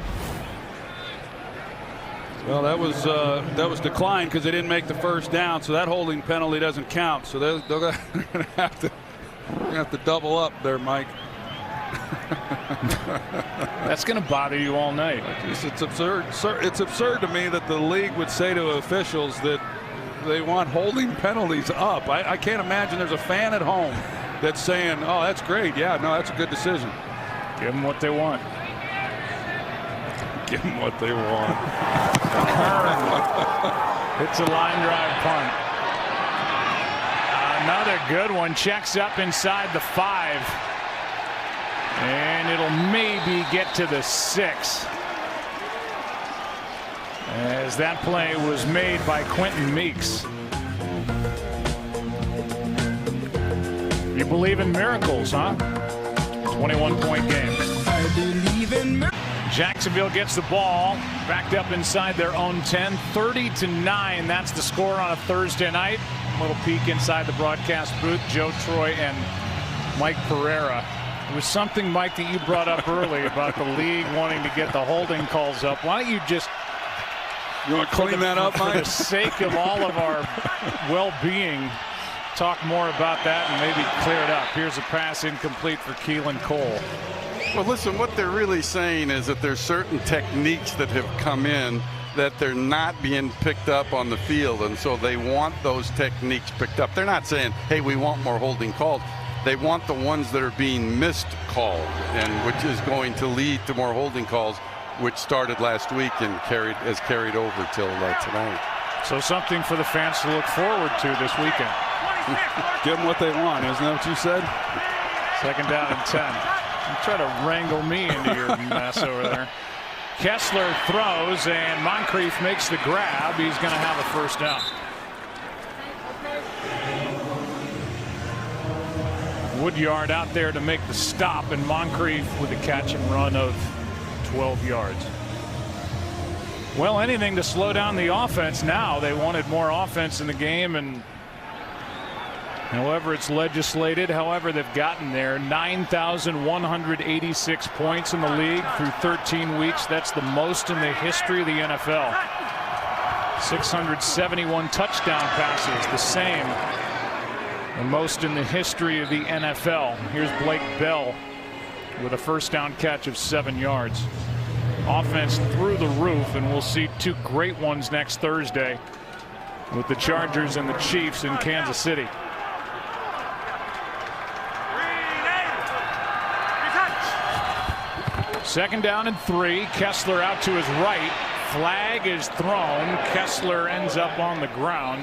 Well, that was declined because they didn't make the first down, so that holding penalty doesn't count. So they're going to have to double up there, Mike. That's going to bother you all night. It's absurd. It's absurd to me that the league would say to officials that they want holding penalties up. I can't imagine there's a fan at home that's saying, "Oh, that's great. Yeah, no, that's a good decision." Give them what they want. Give them what they want. It's a line drive punt. Another good one. Checks up inside the 5. And it'll maybe get to the 6. As that play was made by Quentin Meeks. You believe in miracles, huh? 21-point game. I believe in Jacksonville gets the ball backed up inside their own 10, 30-9. That's the score on a Thursday night. A little peek inside the broadcast booth. Joe Troy and Mike Pereira. It was something, Mike, that you brought up early about the league wanting to get the holding calls up. Why don't you just want to clean that up, Mike? For the sake of all of our well-being, talk more about that and maybe clear it up. Here's a pass incomplete for Keelan Cole. Well, listen, what they're really saying is that there's certain techniques that have come in that they're not being picked up on the field, and so they want those techniques picked up. They're not saying, hey, we want more holding called. They want the ones that are being missed called, and which is going to lead to more holding calls, which started last week and has carried over till tonight. So something for the fans to look forward to this weekend. Give them what they want, isn't that what you said? 2nd down and 10. You try to wrangle me into your mess over there. Kessler throws and Moncrief makes the grab. He's going to have a 1st down. Woodyard out there to make the stop, and Moncrief with a catch and run of 12 yards. Well, anything to slow down the offense now. They wanted more offense in the game, and however it's legislated, however they've gotten there, 9,186 points in the league through 13 weeks. That's the most in the history of the NFL. 671 touchdown passes, the same. The most in the history of the NFL. Here's Blake Bell with a 1st down catch of 7 yards. Offense through the roof, and we'll see 2 great ones next Thursday with the Chargers and the Chiefs in Kansas City. Second down and 3. Kessler out to his right. Flag is thrown. Kessler ends up on the ground.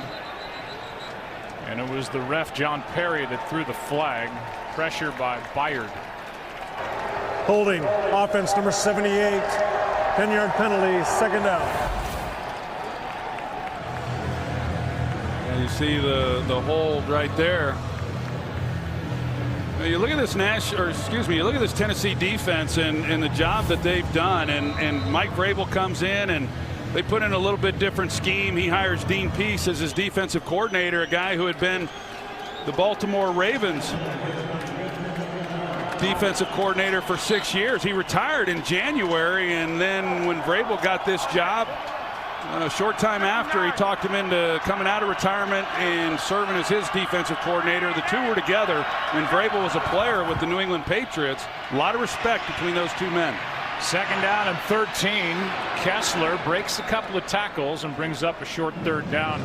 And it was the ref, John Perry, that threw the flag. Pressure by Byard. Holding. Offense number 78. 10-yard penalty. 2nd down. And you see the hold right there. You look at this you look at this Tennessee defense and the job that they've done, and Mike Vrabel comes in and they put in a little bit different scheme. He hires Dean Pease as his defensive coordinator, a guy who had been the Baltimore Ravens defensive coordinator for 6 years. He retired in January, and then when Vrabel got this job, a short time after, he talked him into coming out of retirement and serving as his defensive coordinator. The two were together when Vrabel was a player with the New England Patriots. A lot of respect between those two men. 2nd down and 13. Kessler breaks a couple of tackles and brings up a short 3rd down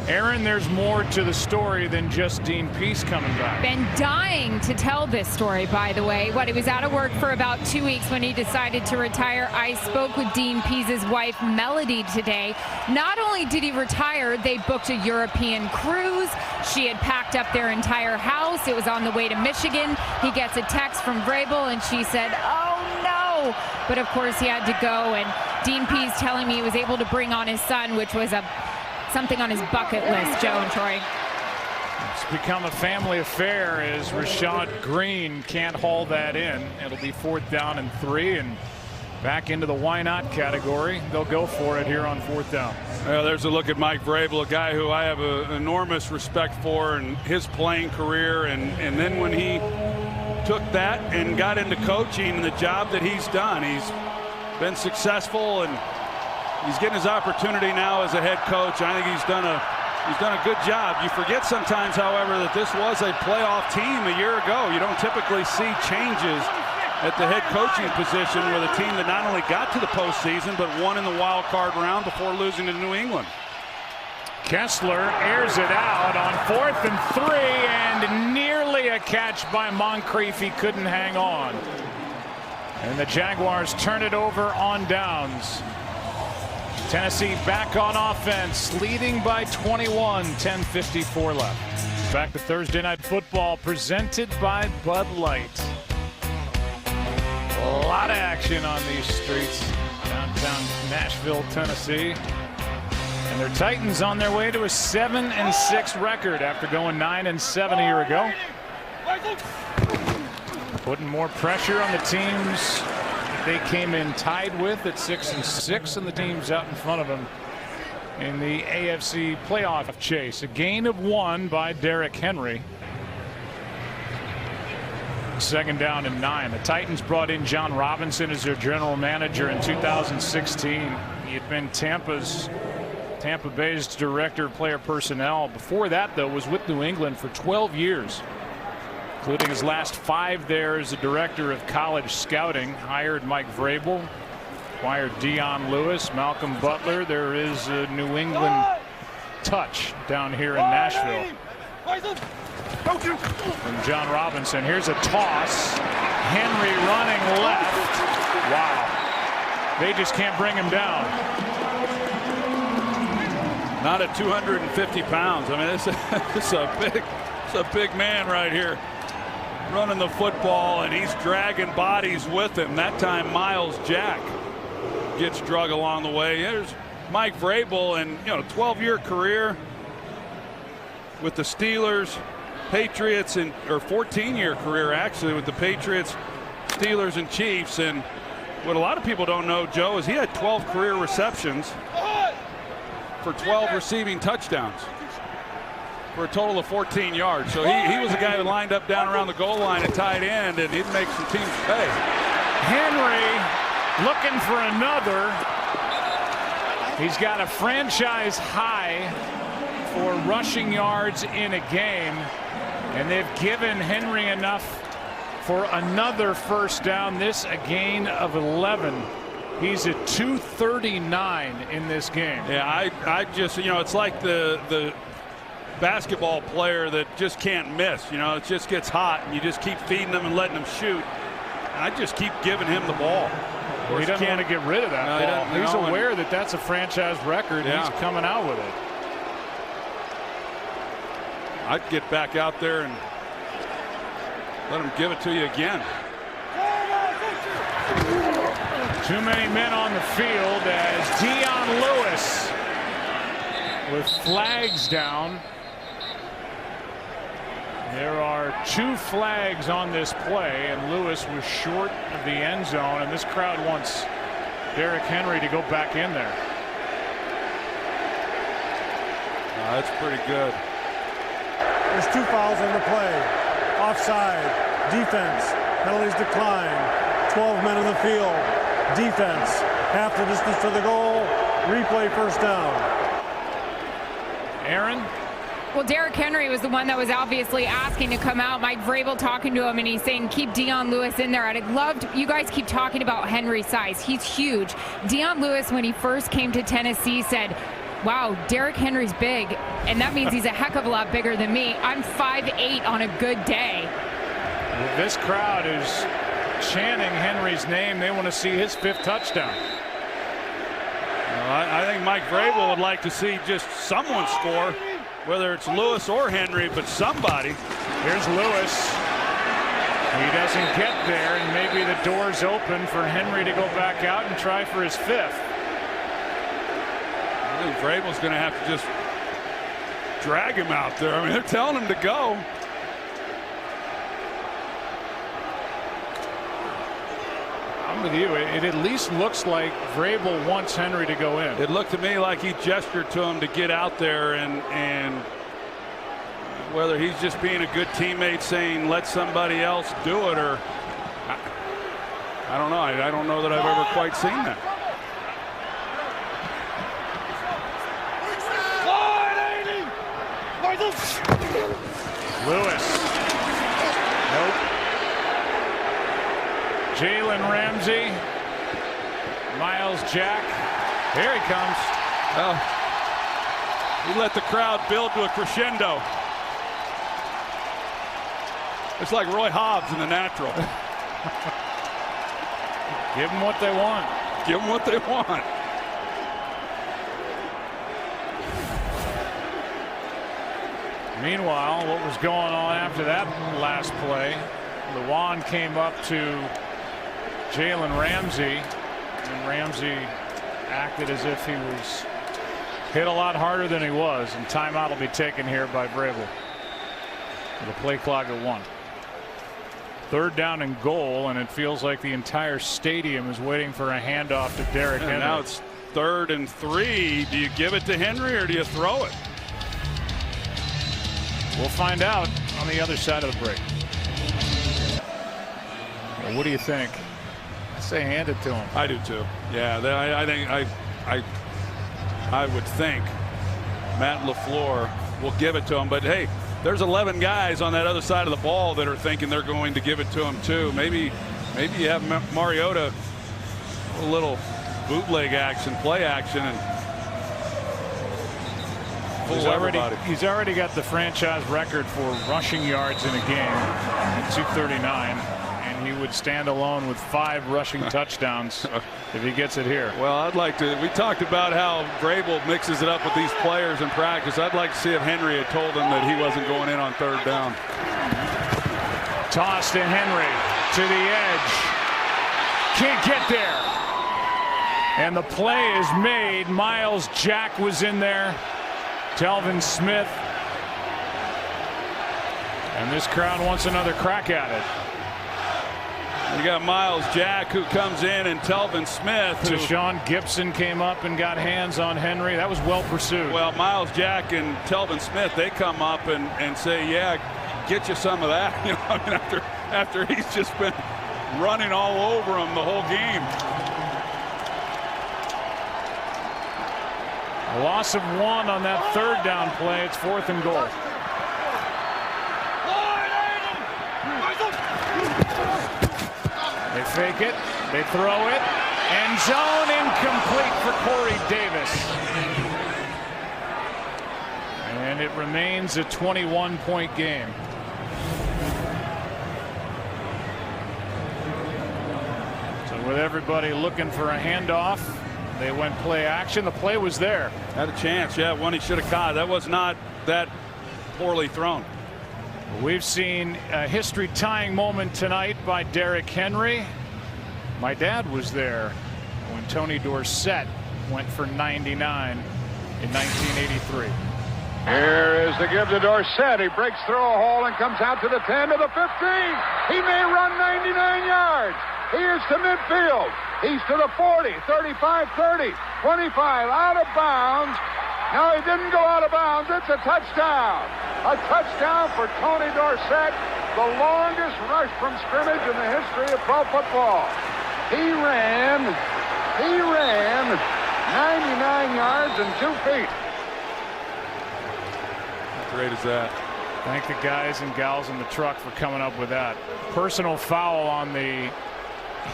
Aaron, there's more to the story than just Dean Pease coming back. Been dying to tell this story, by the way. He was out of work for about 2 weeks when he decided to retire. I spoke with Dean Pease's wife, Melody, today. Not only did he retire, they booked a European cruise. She had packed up their entire house. It was on the way to Michigan. He gets a text from Vrabel, and she said, "Oh, no." But, of course, he had to go, and Dean Pease telling me he was able to bring on his son, which was something on his bucket list, Joe and Troy. It's become a family affair as Rashad Green can't haul that in. It'll be 4th down and 3, and back into the why not category. They'll go for it here on 4th down. Well, there's a look at Mike Vrabel, a guy who I have an enormous respect for in his playing career, and then when he took that and got into coaching and the job that he's done, he's been successful, and he's getting his opportunity now as a head coach. I think he's done a good job. You forget sometimes, however, that this was a playoff team a year ago. You don't typically see changes at the head coaching position with a team that not only got to the postseason but won in the wild card round before losing to New England. Kessler airs it out on 4th and 3, and nearly a catch by Moncrief. He couldn't hang on. And the Jaguars turn it over on downs. Tennessee back on offense, leading by 21, 10:54 left. Back to Thursday Night Football, presented by Bud Light. A lot of action on these streets downtown Nashville, Tennessee. And their Titans on their way to a 7-6 record after going 9-7 a year ago. Putting more pressure on the teams they came in tied with at 6-6, and the teams out in front of them in the AFC playoff chase. A gain of 1 by Derrick Henry. 2nd down and 9. The Titans brought in John Robinson as their general manager in 2016. He had been Tampa Bay's director of player personnel. Before that, though, was with New England for 12 years. Including his last 5 there as the director of college scouting. Hired Mike Vrabel, acquired Dion Lewis, Malcolm Butler. There is a New England touch down here in Nashville from John Robinson. Here's a toss. Henry running left. Wow. They just can't bring him down. Not at 250 pounds. I mean, it's a big man right here, running the football, and he's dragging bodies with him. That time Miles Jack gets drug along the way. There's Mike Vrabel, and 12-year career with the Steelers, Patriots, or 14-year career actually with the Patriots, Steelers, and Chiefs. And what a lot of people don't know, Joe, is he had 12 career receptions for 12 receiving touchdowns for a total of 14 yards. So he was a guy who lined up down around the goal line at tight end, and he'd make some teams pay. Henry looking for another. He's got a franchise high for rushing yards in a game, and they've given Henry enough for another 1st down. This a gain of 11. He's at 239 in this game. Yeah, I just, it's like the basketball player that just can't miss. It just gets hot, and you just keep feeding them and letting them shoot. I just keep giving him the ball. He doesn't want to get rid of that ball. He's aware that that's a franchise record. Yeah. He's coming out with it. I'd get back out there and let him give it to you again. Too many men on the field as Dion Lewis with flags down. There are 2 flags on this play, and Lewis was short of the end zone, and this crowd wants Derrick Henry to go back in there. That's pretty good. There's 2 fouls on the play. Offside. Defense. Penalties decline. 12 men on the field. Defense. Half the distance to the goal. Replay 1st down. Aaron? Well, Derrick Henry was the one that was obviously asking to come out. Mike Vrabel talking to him, and he's saying keep Dion Lewis in there. And I'd loved, you guys keep talking about Henry's size. He's huge. Dion Lewis, when he first came to Tennessee, said wow, Derrick Henry's big, and that means he's a heck of a lot bigger than me. I'm 5'8" on a good day. This crowd is chanting Henry's name. They want to see his 5th touchdown. Well, I think Mike Vrabel would like to see just someone score, whether it's Lewis or Henry, but somebody. Here's Lewis. He doesn't get there, and maybe the door's open for Henry to go back out and try for his 5th. I think Vrabel's going to have to just drag him out there. I mean, they're telling him to go. I'm with you. It at least looks like Vrabel wants Henry to go in. It looked to me like he gestured to him to get out there, and whether he's just being a good teammate saying let somebody else do it, or I don't know. I don't know that I've ever quite seen that. Lewis. Nope. Jalen Ramsey. Miles Jack. Here he comes. He let the crowd build to a crescendo. It's like Roy Hobbs in The Natural. Give them what they want. Give them what they want. Meanwhile, what was going on after that last play? Lewan came up to Jalen Ramsey, and Ramsey acted as if he was hit a lot harder than he was, and timeout will be taken here by Vrabel. The play clock at 1. 3rd down and goal, and it feels like the entire stadium is waiting for a handoff to Derrick Henry. Now it's 3rd and 3. Do you give it to Henry or do you throw it? We'll find out on the other side of the break. Well, what do you think? I say hand it to him. I do too. Yeah, I think I would think Matt LaFleur will give it to him. But hey, there's 11 guys on that other side of the ball that are thinking they're going to give it to him too. Maybe you have Mariota a little bootleg action, play action, and he's already got the franchise record for rushing yards in a game at 239, and he would stand alone with 5 rushing touchdowns if he gets it here. Well, I'd like to. We talked about how Vrabel mixes it up with these players in practice. I'd like to see if Henry had told him that he wasn't going in on 3rd down. Toss to Henry to the edge. Can't get there. And the play is made. Miles Jack was in there. Telvin Smith. And this crowd wants another crack at it. You got Miles Jack who comes in, and Telvin Smith. Deshaun Gibson came up and got hands on Henry. That was well pursued. Well, Miles Jack and Telvin Smith, they come up and say, yeah, get you some of that. You know, I mean, after he's just been running all over him the whole game. A loss of 1 on that 3rd down play. It's 4th and goal. They fake it. They throw it. End zone incomplete for Corey Davis. And it remains a 21-point game. So with everybody looking for a handoff, they went play action. The play was there. Had a chance. Yeah, one he should have caught. That was not that poorly thrown. We've seen a history-tying moment tonight by Derrick Henry. My dad was there when Tony Dorsett went for 99 in 1983. Here is the give to Dorsett. He breaks through a hole and comes out to the 10, to the 15. He may run 99 yards. He is to midfield. He's to the 40, 35, 30, 25, out of bounds. No, he didn't go out of bounds. It's a touchdown. A touchdown for Tony Dorsett, the longest rush from scrimmage in the history of pro football. He ran 99 yards and 2 feet. How great is that? Thank the guys and gals in the truck for coming up with that. Personal foul on the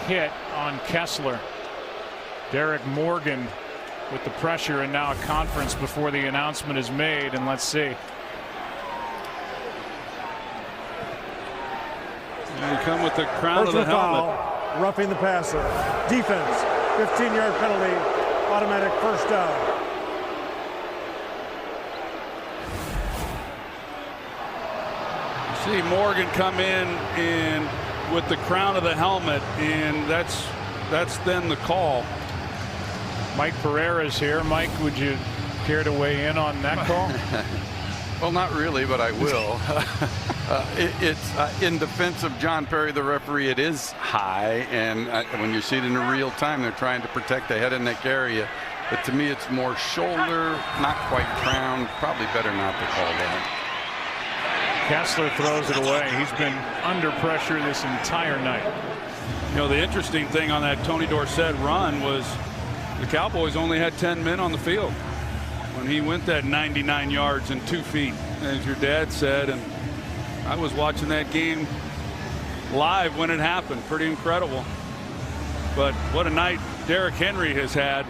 hit on Kessler. Derek Morgan with the pressure, and now a conference before the announcement is made, and let's see. And they come with the crown of the helmet. Foul, roughing the passer. Defense, 15-yard penalty, automatic first down. See Morgan come in and with the crown of the helmet, and that's then the call. Mike Pereira's here. Mike, would you care to weigh in on that call? Well, not really, but I will. It's in defense of John Perry, the referee. It is high, and when you see it in real time, they're trying to protect the head and neck area. But to me, it's more shoulder, not quite crown. Probably better not to call that. Kessler throws it away. He's been under pressure this entire night. You know, the interesting thing on that Tony Dorsett run was the Cowboys only had 10 men on the field when he went that 99 yards and 2 feet, as your dad said. And I was watching that game live when it happened. Pretty incredible. But what a night Derrick Henry has had,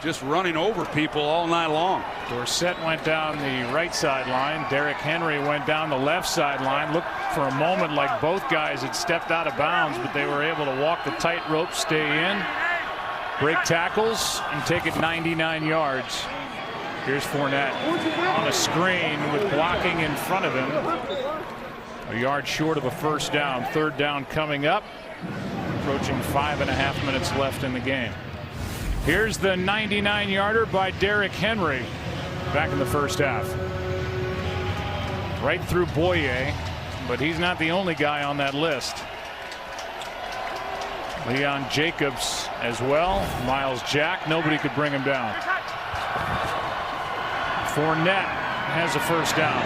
just running over people all night long. Dorsett went down the right sideline. Derrick Henry went down the left sideline. Looked for a moment like both guys had stepped out of bounds, but they were able to walk the tightrope, stay in, break tackles, and take it 99 yards. Here's Fournette on a screen with blocking in front of him. A yard short of a first down. Third down coming up. Approaching 5.5 minutes left in the game. Here's the 99-yarder by Derrick Henry back in the first half. Right through Boye, but he's not the only guy on that list. Leon Jacobs as well. Miles Jack, nobody could bring him down. Fournette has a first down.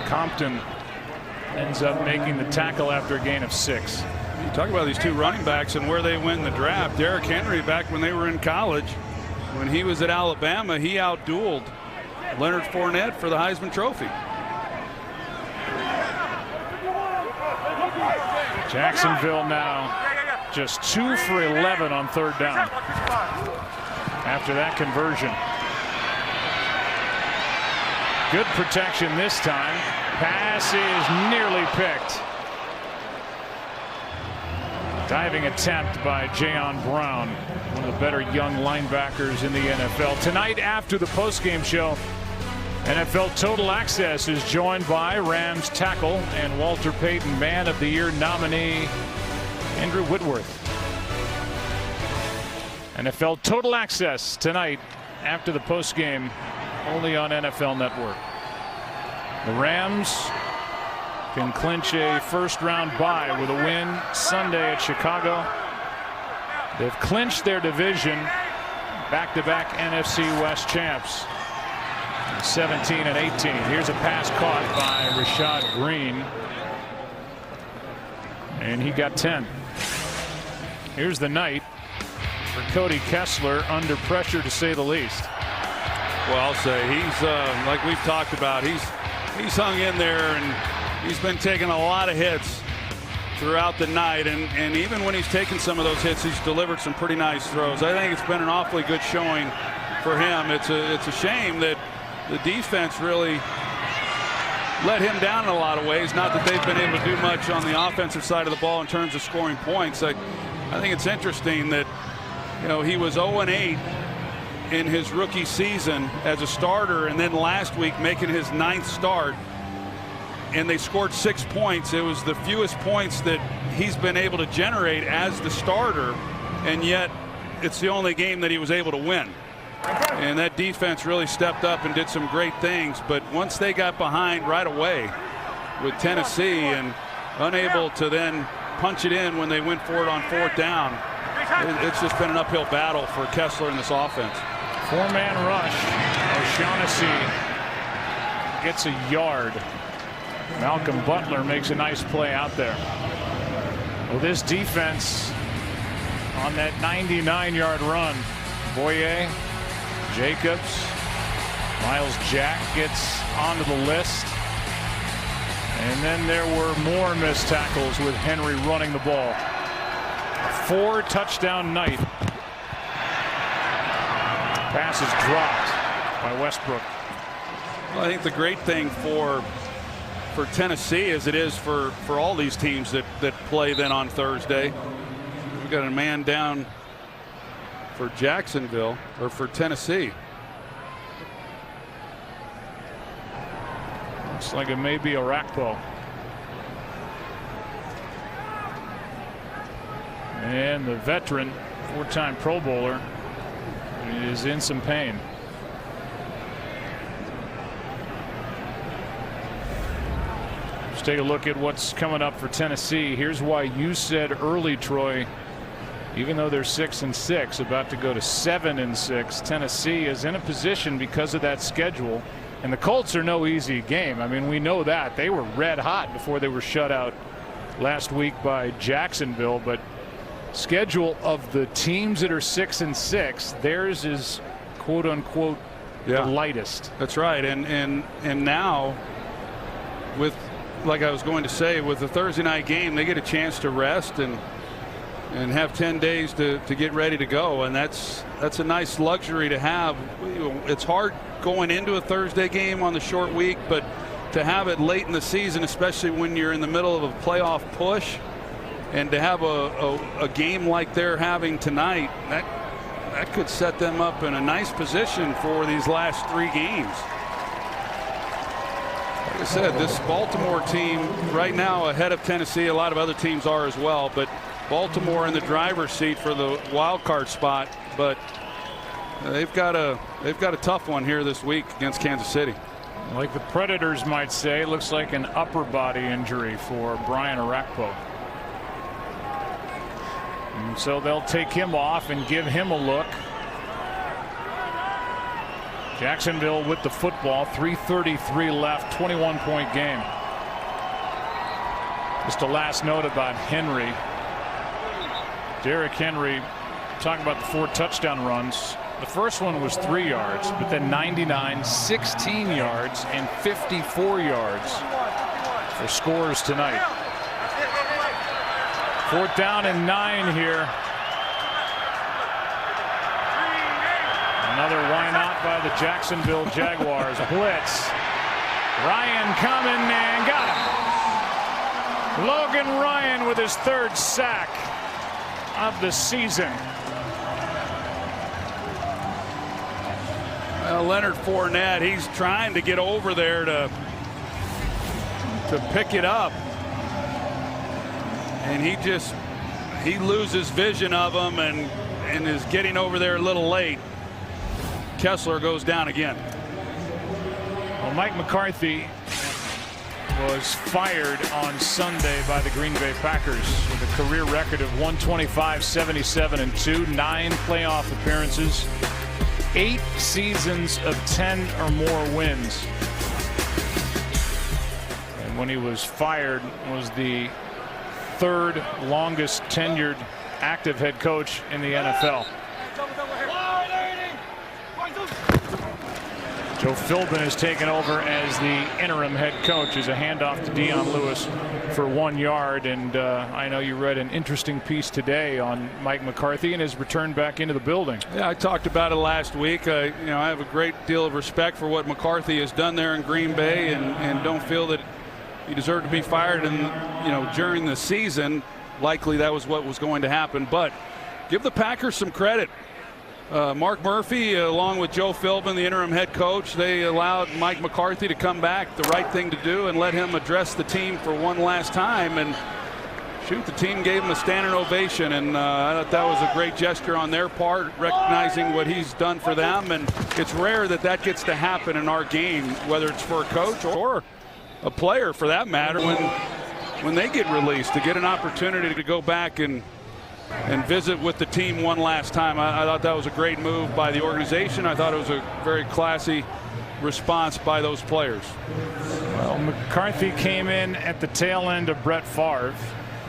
Compton ends up making the tackle after a gain of 6. You talk about these two running backs and where they went in the draft. Derrick Henry, back when they were in college, when he was at Alabama, he outdueled Leonard Fournette for the Heisman Trophy. Jacksonville now just 2 for 11 on third down after that conversion. Good protection this time. Pass is nearly picked. Diving attempt by Jayon Brown, one of the better young linebackers in the NFL. Tonight after the postgame show, NFL Total Access is joined by Rams tackle and Walter Payton Man of the Year nominee Andrew Whitworth. NFL Total Access tonight after the postgame, only on NFL Network. The Rams can clinch a first-round bye with a win Sunday at Chicago. They've clinched their division, back-to-back NFC West champs, 17 and 18. Here's a pass caught by Rashad Green, and he got 10. Here's the night for Cody Kessler, under pressure to say the least. Well, I'll say he's like we've talked about. He's hung in there, and he's been taking a lot of hits throughout the night, and even when he's taken some of those hits, he's delivered some pretty nice throws. I think it's been an awfully good showing for him. It's a shame that the defense really let him down in a lot of ways. Not that they've been able to do much on the offensive side of the ball in terms of scoring points. I think it's interesting that, you know, he was 0-8 in his rookie season as a starter, and then last week making his 9th start, and they scored 6 points. It was the fewest points that he's been able to generate as the starter, and yet it's the only game that he was able to win. And that defense really stepped up and did some great things, but once they got behind right away with Tennessee and unable to then punch it in when they went for it on 4th down, it's just been an uphill battle for Kessler in this offense. 4-man rush. O'Shaughnessy gets a yard. Malcolm Butler makes a nice play out there. Well, this defense on that 99-yard run. Boye, Jacobs, Miles Jack gets onto the list. And then there were more missed tackles with Henry running the ball. 4-touchdown night Pass is dropped by Westbrook. Well, I think the great thing for Tennessee, as it is for all these teams that play then on Thursday, we've got a man down for Jacksonville, or for Tennessee. Looks like it may be Orakpo. And the veteran, 4-time Pro Bowler, is in some pain. Let's take a look at what's coming up for Tennessee. Here's why you said early, Troy, even though they're 6-6, about to go to 7-6, Tennessee is in a position because of that schedule. And the Colts are no easy game. I mean, we know that. They were red hot before they were shut out last week by Jacksonville. But schedule of the teams that are 6-6, theirs is quote unquote the lightest. That's right. And now, with, like I was going to say, with the Thursday night game, they get a chance to rest and have 10 days to get ready to go. And that's a nice luxury to have. It's hard going into a Thursday game on the short week, but to have it late in the season, especially when you're in the middle of a playoff push, and to have a game like they're having tonight, that could set them up in a nice position for these last 3 games. Like I said, this Baltimore team right now ahead of Tennessee. A lot of other teams are as well, but Baltimore in the driver's seat for the wild card spot. But they've got a tough one here this week against Kansas City. Like the Predators might say, looks like an upper body injury for Brian Orakpo. And so they'll take him off and give him a look. Jacksonville with the football, 3:33 left, 21-point game. Just a last note about Henry. Derrick Henry, talking about the 4 touchdown runs. The first one was 3 yards, but then 99, 16 yards, and 54 yards for scores tonight. 4th down and 9 here. Another why not by the Jacksonville Jaguars. Blitz. Ryan coming and got him. Logan Ryan with his 3rd sack of the season. Well, Leonard Fournette, he's trying to get over there to pick it up, and he loses vision of him and is getting over there a little late. Kessler goes down again. Well, Mike McCarthy was fired on Sunday by the Green Bay Packers with a career record of 125, 77 and 2, 9 playoff appearances, 8 seasons of 10 or more wins. And when he was fired, was the 3rd longest tenured active head coach in the NFL. Joe Philbin has taken over as the interim head coach as a handoff to Dion Lewis for 1 yard. And I know you read an interesting piece today on Mike McCarthy and his return back into the building. Yeah, I talked about it last week. I have a great deal of respect for what McCarthy has done there in Green Bay, and don't feel that he deserved to be fired. And during the season, likely that was what was going to happen. But give the Packers some credit. Mark Murphy, along with Joe Philbin, the interim head coach, they allowed Mike McCarthy to come back, the right thing to do, and let him address the team for one last time. And shoot, the team gave him a standing ovation, and I thought that was a great gesture on their part, recognizing what he's done for them. And it's rare that gets to happen in our game, whether it's for a coach or a player for that matter, when they get released, to get an opportunity to go back and visit with the team one last time. I thought that was a great move by the organization. I thought it was a very classy response by those players. Well, McCarthy came in at the tail end of Brett Favre,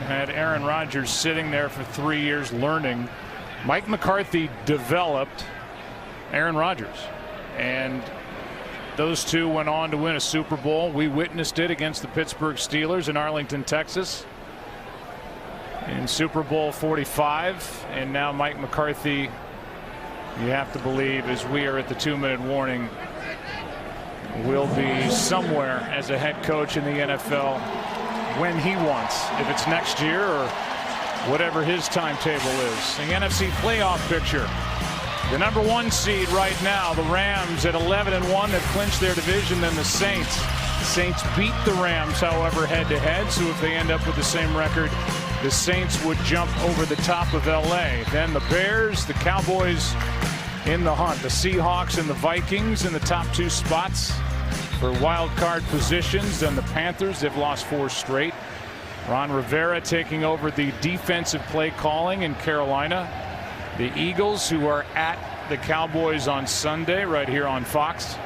had Aaron Rodgers sitting there for 3 years learning. Mike McCarthy developed Aaron Rodgers, and those two went on to win a Super Bowl. We witnessed it against the Pittsburgh Steelers in Arlington, Texas, in Super Bowl 45. And now Mike McCarthy You have to believe, as we are at the 2-minute warning, will be somewhere as a head coach in the NFL when he wants, if it's next year or whatever his timetable is. The NFC playoff picture. The number 1 seed right now, the Rams at 11-1, that clinched their division. Then the Saints. Saints beat the Rams, however, head-to-head. So if they end up with the same record, the Saints would jump over the top of LA. Then the Bears, the Cowboys in the hunt. The Seahawks and the Vikings in the top 2 spots for wild card positions. Then the Panthers, they've lost 4 straight. Ron Rivera taking over the defensive play calling in Carolina. The Eagles, who are at the Cowboys on Sunday right here on Fox.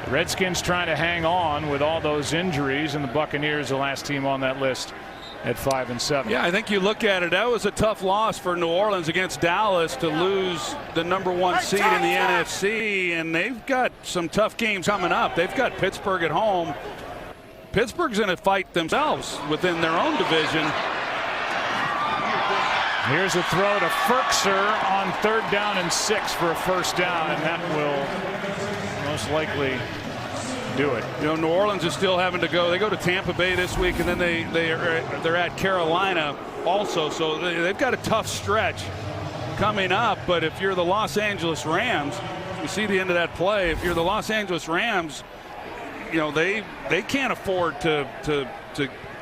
The Redskins trying to hang on with all those injuries, and the Buccaneers, the last team on that list, at 5-7. Yeah, I think you look at it, that was a tough loss for New Orleans against Dallas to lose the number 1 seed in the NFC, and they've got some tough games coming up. They've got Pittsburgh at home. Pittsburgh's going to fight themselves within their own division. Here's a throw to Ferkser on 3rd down and 6 for a first down, and that will most likely do it. You know, New Orleans is still having to go. They go to Tampa Bay this week, and then they're at Carolina also. So they've got a tough stretch coming up. But if you're the Los Angeles Rams, you see the end of that play. If you're the Los Angeles Rams, you know they can't afford to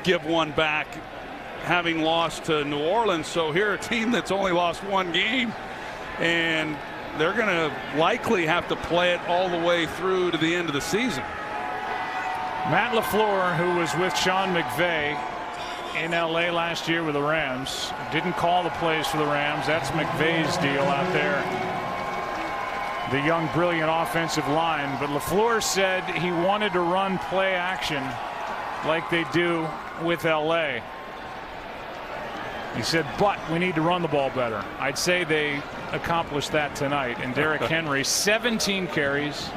give one back, having lost to New Orleans. So here, a team that's only lost 1 game, and they're going to likely have to play it all the way through to the end of the season. Matt LaFleur, who was with Sean McVay in LA last year with the Rams, didn't call the plays for the Rams. That's McVay's deal out there. The young, brilliant offensive line. But LaFleur said he wanted to run play action like they do with LA. He said, but we need to run the ball better. I'd say they accomplished that tonight. And Derrick Henry, 17 carries,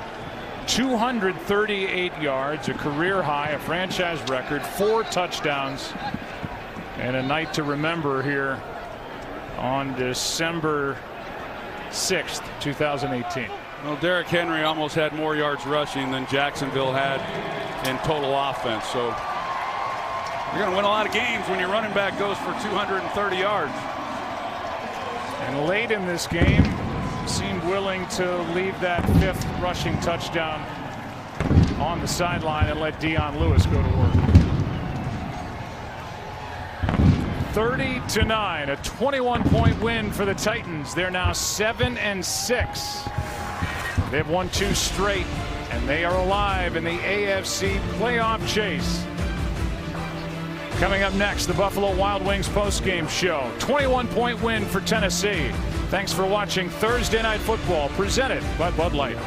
238 yards, a career high, a franchise record, 4 touchdowns, and a night to remember here on December 6th, 2018. Well, Derrick Henry almost had more yards rushing than Jacksonville had in total offense. So you're going to win a lot of games when your running back goes for 230 yards. And late in this game, seemed willing to leave that 5th rushing touchdown on the sideline and let Dion Lewis go to work. 30-9, a 21-point win for the Titans. They're now 7-6. They've won 2 straight, and they are alive in the AFC playoff chase. Coming up next, the Buffalo Wild Wings postgame show. 21-point win for Tennessee. Thanks for watching Thursday Night Football, presented by Bud Light.